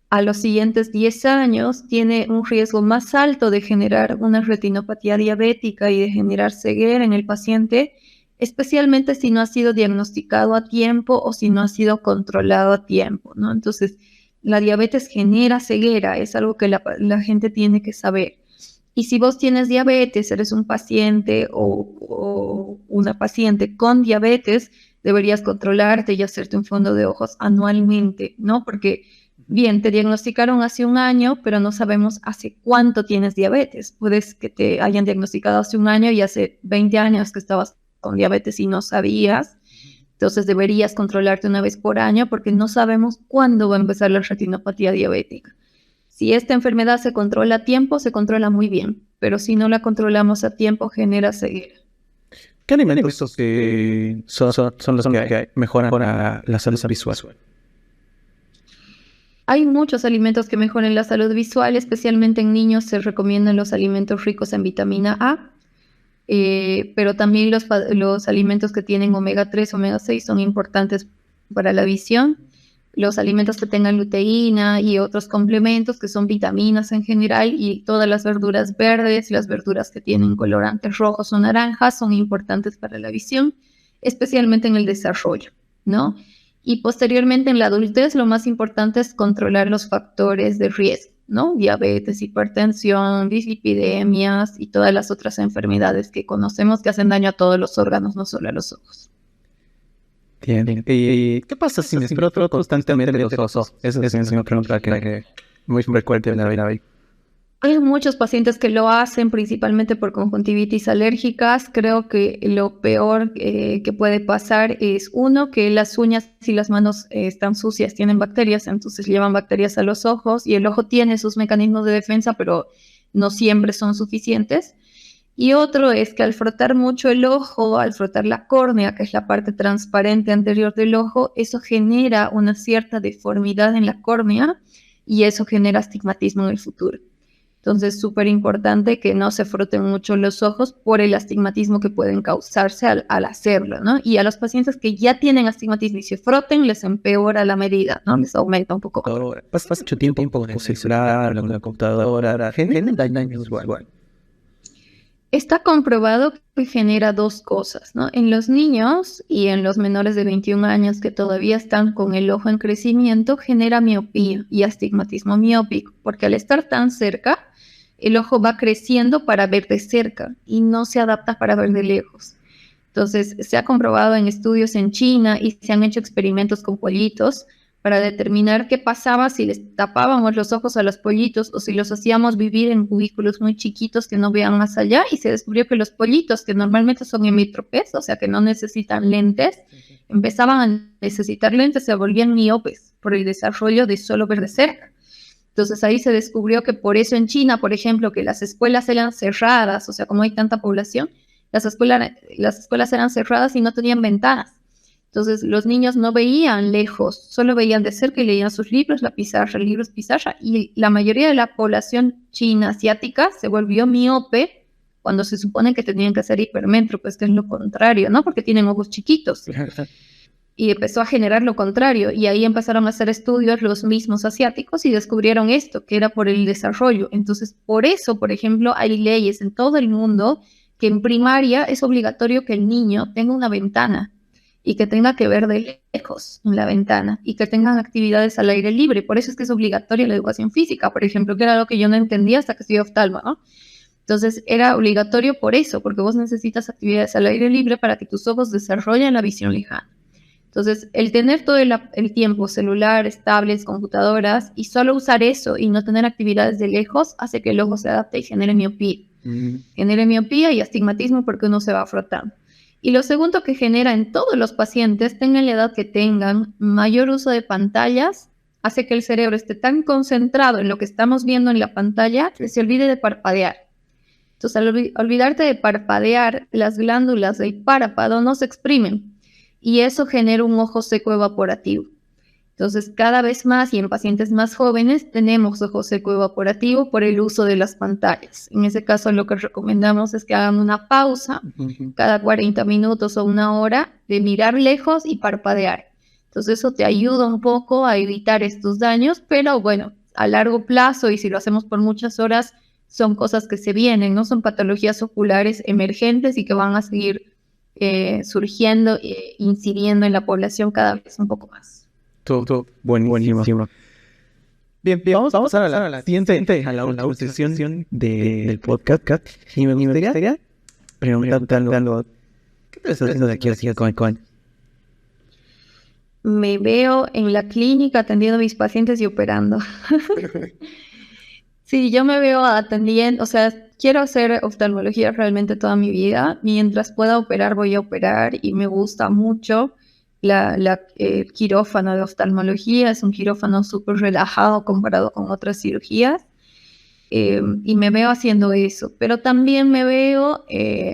a los siguientes 10 años tiene un riesgo más alto de generar una retinopatía diabética y de generar ceguera en el paciente, especialmente si no ha sido diagnosticado a tiempo o si no ha sido controlado a tiempo, ¿no? Entonces, la diabetes genera ceguera, es algo que la gente tiene que saber. Y si vos tienes diabetes, eres un paciente o una paciente con diabetes, deberías controlarte y hacerte un fondo de ojos anualmente, ¿no? Porque, bien, te diagnosticaron hace 1 año, pero no sabemos hace cuánto tienes diabetes. Puedes que te hayan diagnosticado hace 1 año y hace 20 años que estabas con diabetes y no sabías. Entonces deberías controlarte una vez por año porque no sabemos cuándo va a empezar la retinopatía diabética. Si esta enfermedad se controla a tiempo, se controla muy bien, pero si no la controlamos a tiempo, genera ceguera. ¿Qué alimentos son los que mejoran la salud visual? Hay muchos alimentos que mejoran la salud visual, especialmente en niños se recomiendan los alimentos ricos en vitamina A, pero también los alimentos que tienen omega 3, omega 6 son importantes para la visión. Los alimentos que tengan luteína y otros complementos que son vitaminas en general y todas las verduras verdes, las verduras que tienen colorantes rojos o naranjas son importantes para la visión, especialmente en el desarrollo, ¿no? Y posteriormente en la adultez lo más importante es controlar los factores de riesgo, ¿no? Diabetes, hipertensión, dislipidemias y todas las otras enfermedades que conocemos que hacen daño a todos los órganos, no solo a los ojos. Bien. ¿Y qué pasa si me exploto constantemente los ojos? Esa es una pregunta que muy frecuente en la vida. Hay muchos pacientes que lo hacen principalmente por conjuntivitis alérgicas. Creo que lo peor que puede pasar es, uno, que las uñas y las manos están sucias, tienen bacterias, entonces llevan bacterias a los ojos y el ojo tiene sus mecanismos de defensa, pero no siempre son suficientes. Y otro es que al frotar mucho el ojo, al frotar la córnea, que es la parte transparente anterior del ojo, eso genera una cierta deformidad en la córnea y eso genera astigmatismo en el futuro. Entonces, súper importante que no se froten mucho los ojos por el astigmatismo que pueden causarse al hacerlo, ¿no? Y a los pacientes que ya tienen astigmatismo y se froten, les empeora la medida, ¿no? Les aumenta un poco. Pasa mucho tiempo con el celular, con la computadora, genera daños igual. Está comprobado que genera dos cosas, ¿no? En los niños y en los menores de 21 años que todavía están con el ojo en crecimiento, genera miopía y astigmatismo miópico, porque al estar tan cerca, el ojo va creciendo para ver de cerca y no se adapta para ver de lejos. Entonces, se ha comprobado en estudios en China y se han hecho experimentos con pollitos para determinar qué pasaba si les tapábamos los ojos a los pollitos o si los hacíamos vivir en cubículos muy chiquitos que no vean más allá, y se descubrió que los pollitos, que normalmente son hemítropes, o sea que no necesitan lentes, empezaban a necesitar lentes, se volvían miopes por el desarrollo de solo ver de cerca. Entonces ahí se descubrió que por eso en China, por ejemplo, que las escuelas eran cerradas, o sea, como hay tanta población, las escuelas eran cerradas y no tenían ventanas. Entonces los niños no veían lejos, solo veían de cerca y leían sus libros, la pizarra, libros, pizarra, y la mayoría de la población china asiática se volvió miope cuando se supone que tenían que ser hipermétropes, que es lo contrario, ¿no? Porque tienen ojos chiquitos. Y empezó a generar lo contrario, y ahí empezaron a hacer estudios los mismos asiáticos y descubrieron esto, que era por el desarrollo. Entonces, por eso, por ejemplo, hay leyes en todo el mundo que en primaria es obligatorio que el niño tenga una ventana y que tenga que ver de lejos en la ventana y que tengan actividades al aire libre. Por eso es que es obligatoria la educación física, por ejemplo, que era lo que yo no entendía hasta que estudié oftalmo, ¿no? Entonces era obligatorio por eso, porque vos necesitas actividades al aire libre para que tus ojos desarrollen la visión lejana. Entonces, el tener todo el tiempo celulares, tablets, computadoras y solo usar eso y no tener actividades de lejos hace que el ojo se adapte y genere miopía. Genere miopía y astigmatismo porque uno se va frotando. Y lo segundo que genera en todos los pacientes, tengan la edad que tengan, mayor uso de pantallas, hace que el cerebro esté tan concentrado en lo que estamos viendo en la pantalla que se olvide de parpadear. Entonces, al olvidarte de parpadear, las glándulas del párpado no se exprimen y eso genera un ojo seco evaporativo. Entonces, cada vez más y en pacientes más jóvenes tenemos ojo seco evaporativo por el uso de las pantallas. En ese caso, lo que recomendamos es que hagan una pausa cada 40 minutos o una hora de mirar lejos y parpadear. Entonces, eso te ayuda un poco a evitar estos daños, pero bueno, a largo plazo y si lo hacemos por muchas horas, son cosas que se vienen, ¿no? Son patologías oculares emergentes y que van a seguir surgiendo e incidiendo en la población cada vez un poco más. Todo buenísimo. Bien, vamos a la siguiente, a la última sesión del podcast. Y me gustaría preguntando, ¿qué te estás haciendo de aquí a con? Me veo en la clínica atendiendo a mis pacientes y operando. Sí, yo me veo atendiendo, o sea, quiero hacer oftalmología realmente toda mi vida. Mientras pueda operar, voy a operar y me gusta mucho. El quirófano de oftalmología es un quirófano súper relajado comparado con otras cirugías y me veo haciendo eso, pero también me veo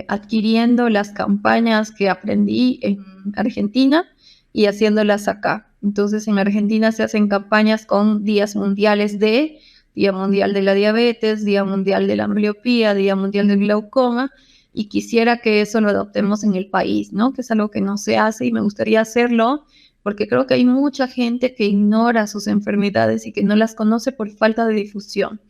adquiriendo las campañas que aprendí en Argentina y haciéndolas acá. Entonces en Argentina se hacen campañas con días mundiales de Día Mundial de la Diabetes, Día Mundial de la Ambliopía, Día Mundial del Glaucoma, y quisiera que eso lo adoptemos en el país, ¿no? Que es algo que no se hace y me gustaría hacerlo porque creo que hay mucha gente que ignora sus enfermedades y que no las conoce por falta de difusión.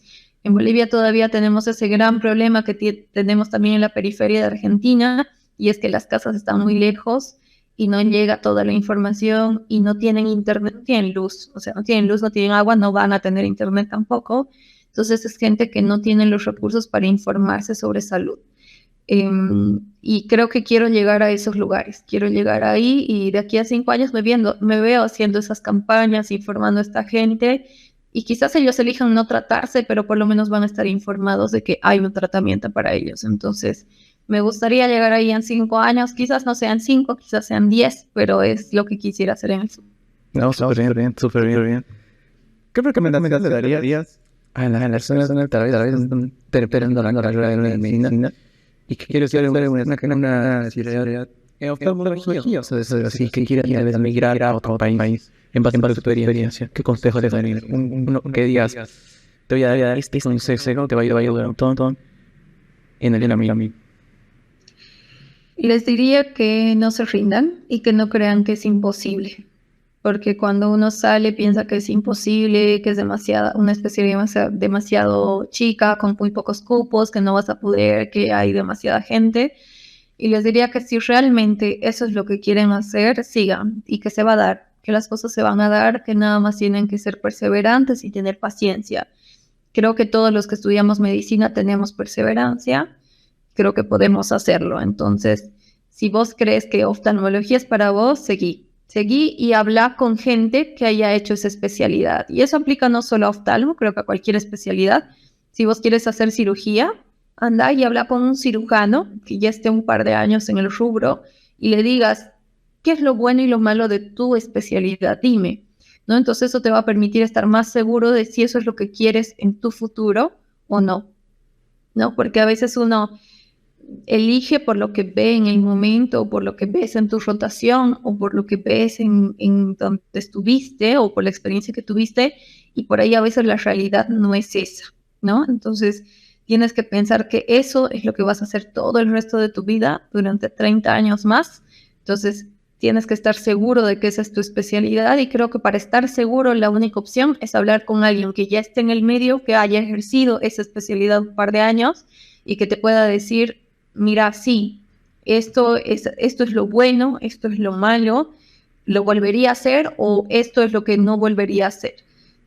En Bolivia todavía tenemos ese gran problema que tenemos también en la periferia de Argentina y es que las casas están muy lejos y no llega toda la información y no tienen internet, no tienen luz, o sea, no tienen luz, no tienen agua, no van a tener internet tampoco. Entonces es gente que no tiene los recursos para informarse sobre salud. Y creo que quiero llegar a esos lugares, quiero llegar ahí y de aquí a 5 años me veo haciendo esas campañas, informando a esta gente y quizás ellos elijan no tratarse, pero por lo menos van a estar informados de que hay un tratamiento para ellos. Entonces, me gustaría llegar ahí en 5 años, quizás no sean 5, quizás sean 10, pero es lo que quisiera hacer en el futuro. No, súper bien. ¿Qué recomendaciones le darías a las personas que tal vez están terminando la carrera de medicina y que quieren hacer una cirugía en oftalmología, o sea, así que quieren tal vez migrar a otro país en base a su experiencia? ¿Qué consejos les darías? Uno que digas, te voy a dar este consejo, te va a ayudar un montón en el camino. Les diría que no se rindan y que no crean que es imposible. Porque cuando uno sale piensa que es imposible, que es una especialidad demasiado chica, con muy pocos cupos, que no vas a poder, que hay demasiada gente. Y les diría que si realmente eso es lo que quieren hacer, sigan y que se va a dar, que las cosas se van a dar, que nada más tienen que ser perseverantes y tener paciencia. Creo que todos los que estudiamos medicina tenemos perseverancia, creo que podemos hacerlo. Entonces, si vos crees que oftalmología es para vos, seguí y habla con gente que haya hecho esa especialidad. Y eso aplica no solo a oftalmo, creo que a cualquier especialidad. Si vos quieres hacer cirugía, anda y habla con un cirujano que ya esté un par de años en el rubro y le digas, ¿qué es lo bueno y lo malo de tu especialidad? Dime, ¿no? Entonces eso te va a permitir estar más seguro de si eso es lo que quieres en tu futuro o no, ¿no? Porque a veces uno elige por lo que ve en el momento, o por lo que ves en tu rotación, o por lo que ves en donde estuviste, o por la experiencia que tuviste, y por ahí a veces la realidad no es esa, ¿no? Entonces tienes que pensar que eso es lo que vas a hacer todo el resto de tu vida durante 30 años más. Entonces tienes que estar seguro de que esa es tu especialidad, y creo que para estar seguro la única opción es hablar con alguien que ya esté en el medio, que haya ejercido esa especialidad un par de años y que te pueda decir, mira, sí, esto es lo bueno, esto es lo malo, lo volvería a hacer o esto es lo que no volvería a hacer.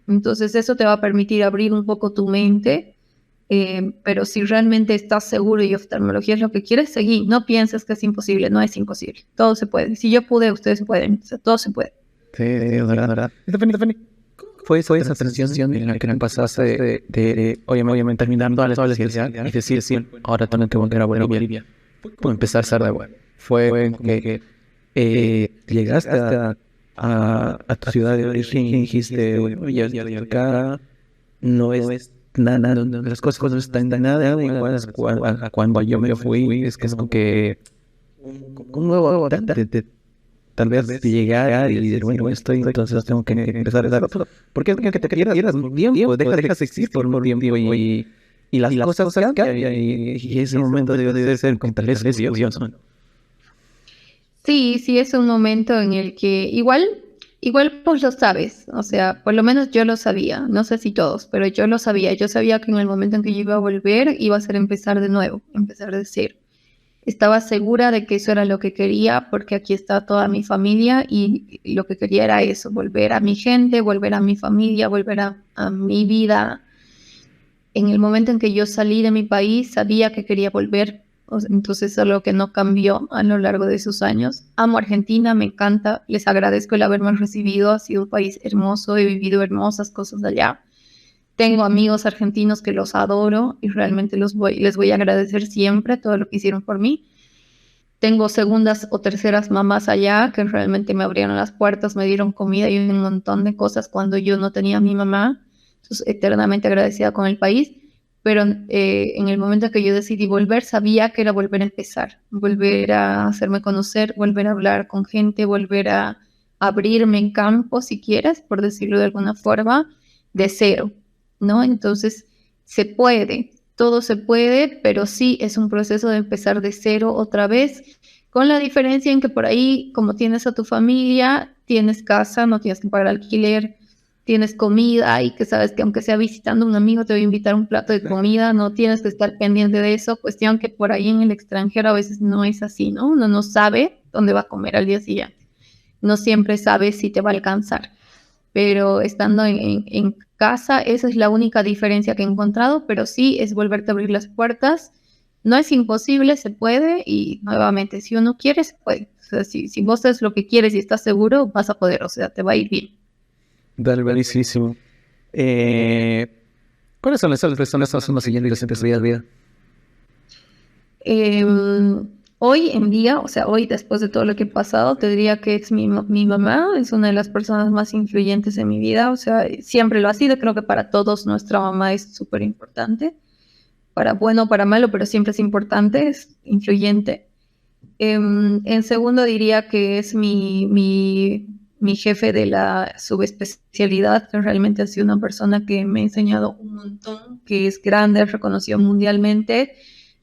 Entonces eso te va a permitir abrir un poco tu mente, pero si realmente estás seguro y oftalmología es lo que quieres, seguir. No pienses que es imposible, no es imposible. Todo se puede. Si yo pude, ustedes pueden. O sea, todo se puede. Sí, verdad. Stephanie, fue esa transición en la que me pasaste de obviamente terminando la especialidad y decir, sí, ahora tengo que volver a Bolivia. Pues empezar a ser de bueno. Fue que llegaste a tu ciudad de origen y dijiste, bueno, ya de acá, no es nada, las cosas no están de nada igual a cuando yo me fui, es que es como que un nuevo habitante tal vez llegar y decir, bueno, estoy, entonces tengo que empezar a dar otro. Porque es que te quieras un tiempo, dejas de existir por un tiempo y las cosas cambian y ese momento debe ser con tal vez Dios. Sí, es un momento en el que igual pues lo sabes, o sea, por lo menos yo lo sabía, no sé si todos, pero yo lo sabía. Yo sabía que en el momento en que yo iba a volver iba a ser empezar de nuevo, empezar de cero. Estaba segura de que eso era lo que quería, porque aquí está toda mi familia y lo que quería era eso, volver a mi gente, volver a mi familia, volver a mi vida. En el momento en que yo salí de mi país, sabía que quería volver, entonces es algo que no cambió a lo largo de esos años. Amo Argentina, me encanta, les agradezco el haberme recibido, ha sido un país hermoso, he vivido hermosas cosas allá. Tengo amigos argentinos que los adoro y realmente les voy a agradecer siempre todo lo que hicieron por mí. Tengo segundas o terceras mamás allá que realmente me abrieron las puertas, me dieron comida y un montón de cosas cuando yo no tenía a mi mamá. Entonces, eternamente agradecida con el país. Pero en el momento que yo decidí volver, sabía que era volver a empezar, volver a hacerme conocer, volver a hablar con gente, volver a abrirme en campo, si quieres, por decirlo de alguna forma, de cero, ¿no? Entonces, se puede, todo se puede, pero sí es un proceso de empezar de cero otra vez, con la diferencia en que por ahí, como tienes a tu familia, tienes casa, no tienes que pagar alquiler, tienes comida y que sabes que aunque sea visitando a un amigo te voy a invitar un plato de comida, no tienes que estar pendiente de eso, cuestión que por ahí en el extranjero a veces no es así, ¿no? Uno no sabe dónde va a comer al día siguiente, no siempre sabe si te va a alcanzar, pero estando en casa, esa es la única diferencia que he encontrado, pero sí es volverte a abrir las puertas. No es imposible, se puede, y nuevamente, si uno quiere, se puede. O sea, si vos sabes lo que quieres y estás seguro, vas a poder, o sea, te va a ir bien. Dale, buenísimo. ¿Cuáles son las personas que son las siguientes que te vida? Hoy en día, o sea, hoy después de todo lo que he pasado, te diría que es mi mamá, es una de las personas más influyentes en mi vida, o sea, siempre lo ha sido. Creo que para todos nuestra mamá es súper importante, para bueno o para malo, pero siempre es importante, es influyente. En segundo diría que es mi mi jefe de la subespecialidad, que realmente ha sido una persona que me ha enseñado un montón, que es grande, reconocido mundialmente,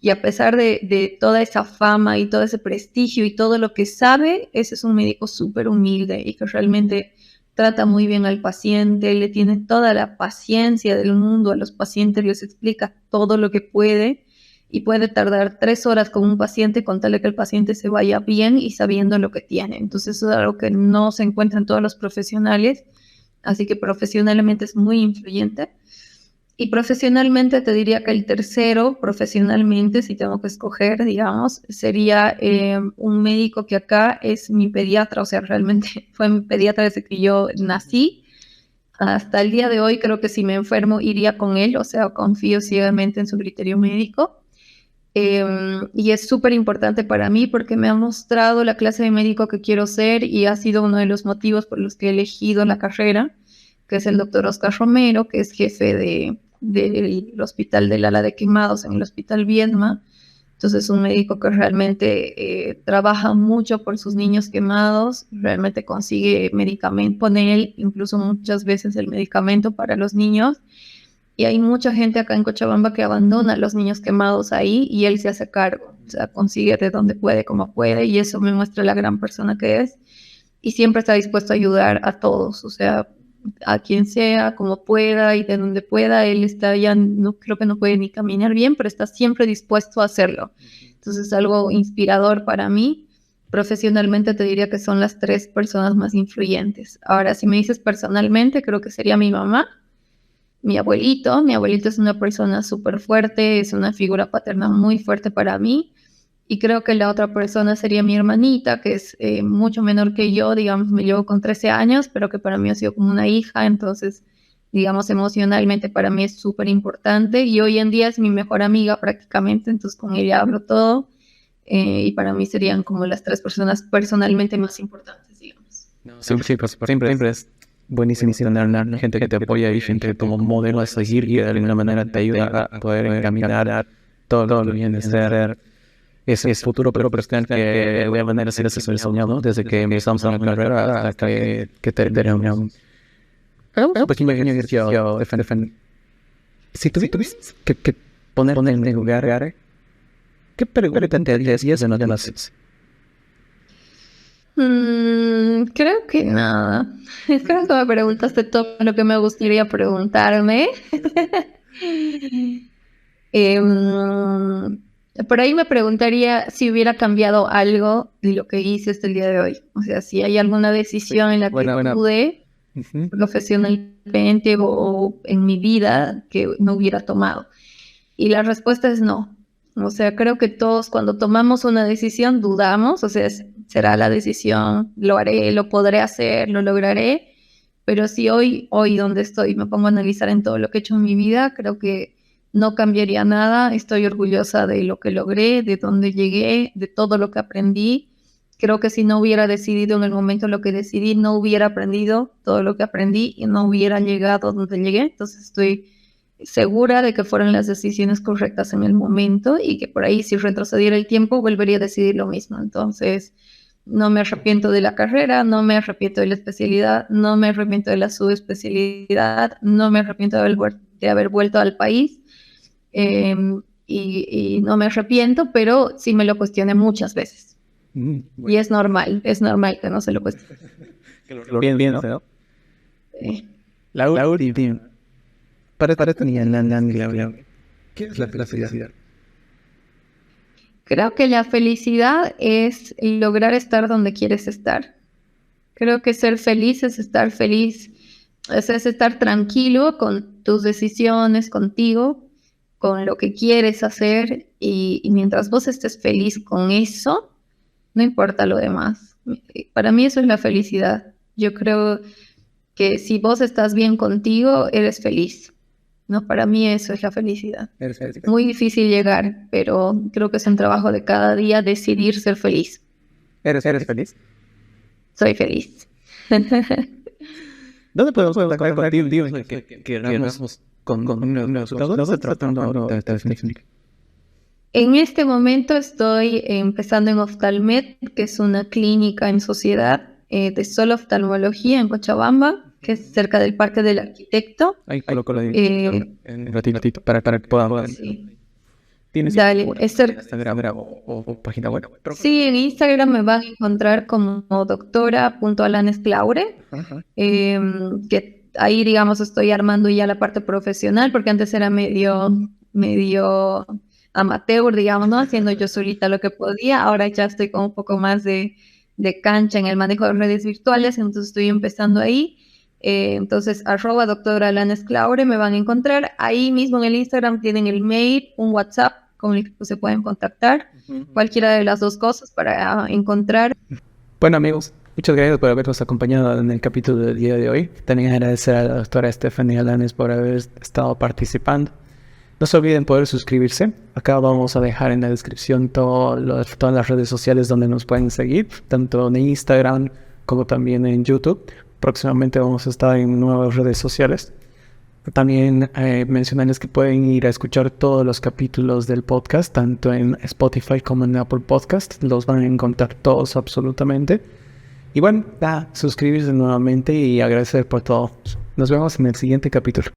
y a pesar de toda esa fama y todo ese prestigio y todo lo que sabe, ese es un médico súper humilde y que realmente trata muy bien al paciente, le tiene toda la paciencia del mundo a los pacientes, les explica todo lo que puede y puede tardar 3 horas con un paciente con tal de que el paciente se vaya bien y sabiendo lo que tiene. Entonces eso es algo que no se encuentra en todos los profesionales, así que profesionalmente es muy influyente. Y profesionalmente te diría que el tercero, profesionalmente, si tengo que escoger, digamos, sería un médico que acá es mi pediatra, o sea, realmente fue mi pediatra desde que yo nací. Hasta el día de hoy creo que si me enfermo iría con él, o sea, confío ciegamente en su criterio médico. Y es súper importante para mí porque me ha mostrado la clase de médico que quiero ser y ha sido uno de los motivos por los que he elegido la carrera, que es el doctor Oscar Romero, que es jefe del hospital del ala de quemados en el hospital Viedma. Entonces, un médico que realmente trabaja mucho por sus niños quemados, realmente consigue medicamento, pone él incluso muchas veces el medicamento para los niños. Y hay mucha gente acá en Cochabamba que abandona a los niños quemados ahí y él se hace cargo. O sea, consigue de donde puede, como puede, y eso me muestra la gran persona que es. Y siempre está dispuesto a ayudar a todos, o sea, a quien sea, como pueda y de donde pueda. Él está ya, no creo que no puede ni caminar bien, pero está siempre dispuesto a hacerlo. Entonces es algo inspirador para mí. Profesionalmente te diría que son las 3 personas más influyentes. Ahora, si me dices personalmente, creo que sería mi mamá, mi abuelito. Mi abuelito es una persona súper fuerte, es una figura paterna muy fuerte para mí. Y creo que la otra persona sería mi hermanita, que es mucho menor que yo, digamos, me llevo con 13 años, pero que para mí ha sido como una hija, entonces, digamos, emocionalmente para mí es súper importante. Y hoy en día es mi mejor amiga prácticamente, entonces con ella hablo todo. Y para mí serían como las 3 personas personalmente más importantes, digamos. Siempre es buenísimo tener gente que te apoya y gente como modelo a seguir y de alguna manera te ayuda a poder encaminar todo lo que viene a ser ese futuro profesional que de alguna manera se les ha soñado desde que empezamos la carrera hasta que terminamos. Pues imagino que yo defender. Si tuvieses que poner en el lugar, ¿qué pregunta te harías de no te las haces? Creo que nada. Creo que me preguntaste todo lo que me gustaría preguntarme. Por ahí me preguntaría si hubiera cambiado algo de lo que hice hasta el día de hoy. O sea, si hay alguna decisión en la que pude profesionalmente o en mi vida que no hubiera tomado. Y la respuesta es no. O sea, creo que todos cuando tomamos una decisión dudamos, o sea, será la decisión, lo haré, lo podré hacer, lo lograré. Pero si hoy donde estoy me pongo a analizar en todo lo que he hecho en mi vida, creo que no cambiaría nada. Estoy orgullosa de lo que logré, de dónde llegué, de todo lo que aprendí. Creo que si no hubiera decidido en el momento lo que decidí, no hubiera aprendido todo lo que aprendí y no hubiera llegado donde llegué. Entonces estoy segura de que fueron las decisiones correctas en el momento y que por ahí si retrocediera el tiempo volvería a decidir lo mismo. Entonces no me arrepiento de la carrera, no me arrepiento de la especialidad, no me arrepiento de la subespecialidad, no me arrepiento de haber vuelto al país y no me arrepiento, pero sí me lo cuestioné muchas veces. Bueno. Y es normal que no se lo cuestione. Bien, ¿no? La última. Para ¿qué es la felicidad? Creo que la felicidad es lograr estar donde quieres estar. Creo que ser feliz es estar feliz, es estar tranquilo con tus decisiones, contigo, con lo que quieres hacer y mientras vos estés feliz con eso, no importa lo demás. Para mí eso es la felicidad. Yo creo que si vos estás bien contigo, eres feliz. No, para mí eso es la felicidad. Muy difícil llegar, pero creo que es un trabajo de cada día decidir ser feliz. ¿Eres feliz? Soy feliz. ¿Dónde podemos hablar contigo? Que con unos resultados. No se trata de En este momento estoy empezando en Oftalmed, que es una clínica en sociedad de solo oftalmología en Cochabamba, que es cerca del Parque del Arquitecto. Ahí coloco la dirección en un ratito para que puedan. Sí. ¿Tienes Dale, Instagram o página web? Sí, en Instagram me van a encontrar como doctora.alanesclaure, que ahí, digamos, estoy armando ya la parte profesional, porque antes era medio amateur, digamos, ¿no? Haciendo yo solita lo que podía. Ahora ya estoy con un poco más de cancha en el manejo de redes virtuales, entonces estoy empezando ahí. Entonces, @doctora.alanesclaure me van a encontrar. Ahí mismo en el Instagram tienen el mail, un WhatsApp con el que se pueden contactar. Cualquiera de las dos cosas para encontrar. Bueno, amigos, muchas gracias por habernos acompañado en el capítulo del día de hoy. También agradecer a la doctora Stephanie Alanes por haber estado participando. No se olviden poder suscribirse. Acá vamos a dejar en la descripción todas las redes sociales donde nos pueden seguir, tanto en Instagram como también en YouTube. Próximamente vamos a estar en nuevas redes sociales. También mencionarles que pueden ir a escuchar todos los capítulos del podcast, tanto en Spotify como en Apple Podcast. Los van a encontrar todos absolutamente. Y bueno, suscribirse nuevamente y agradecer por todo. Nos vemos en el siguiente capítulo.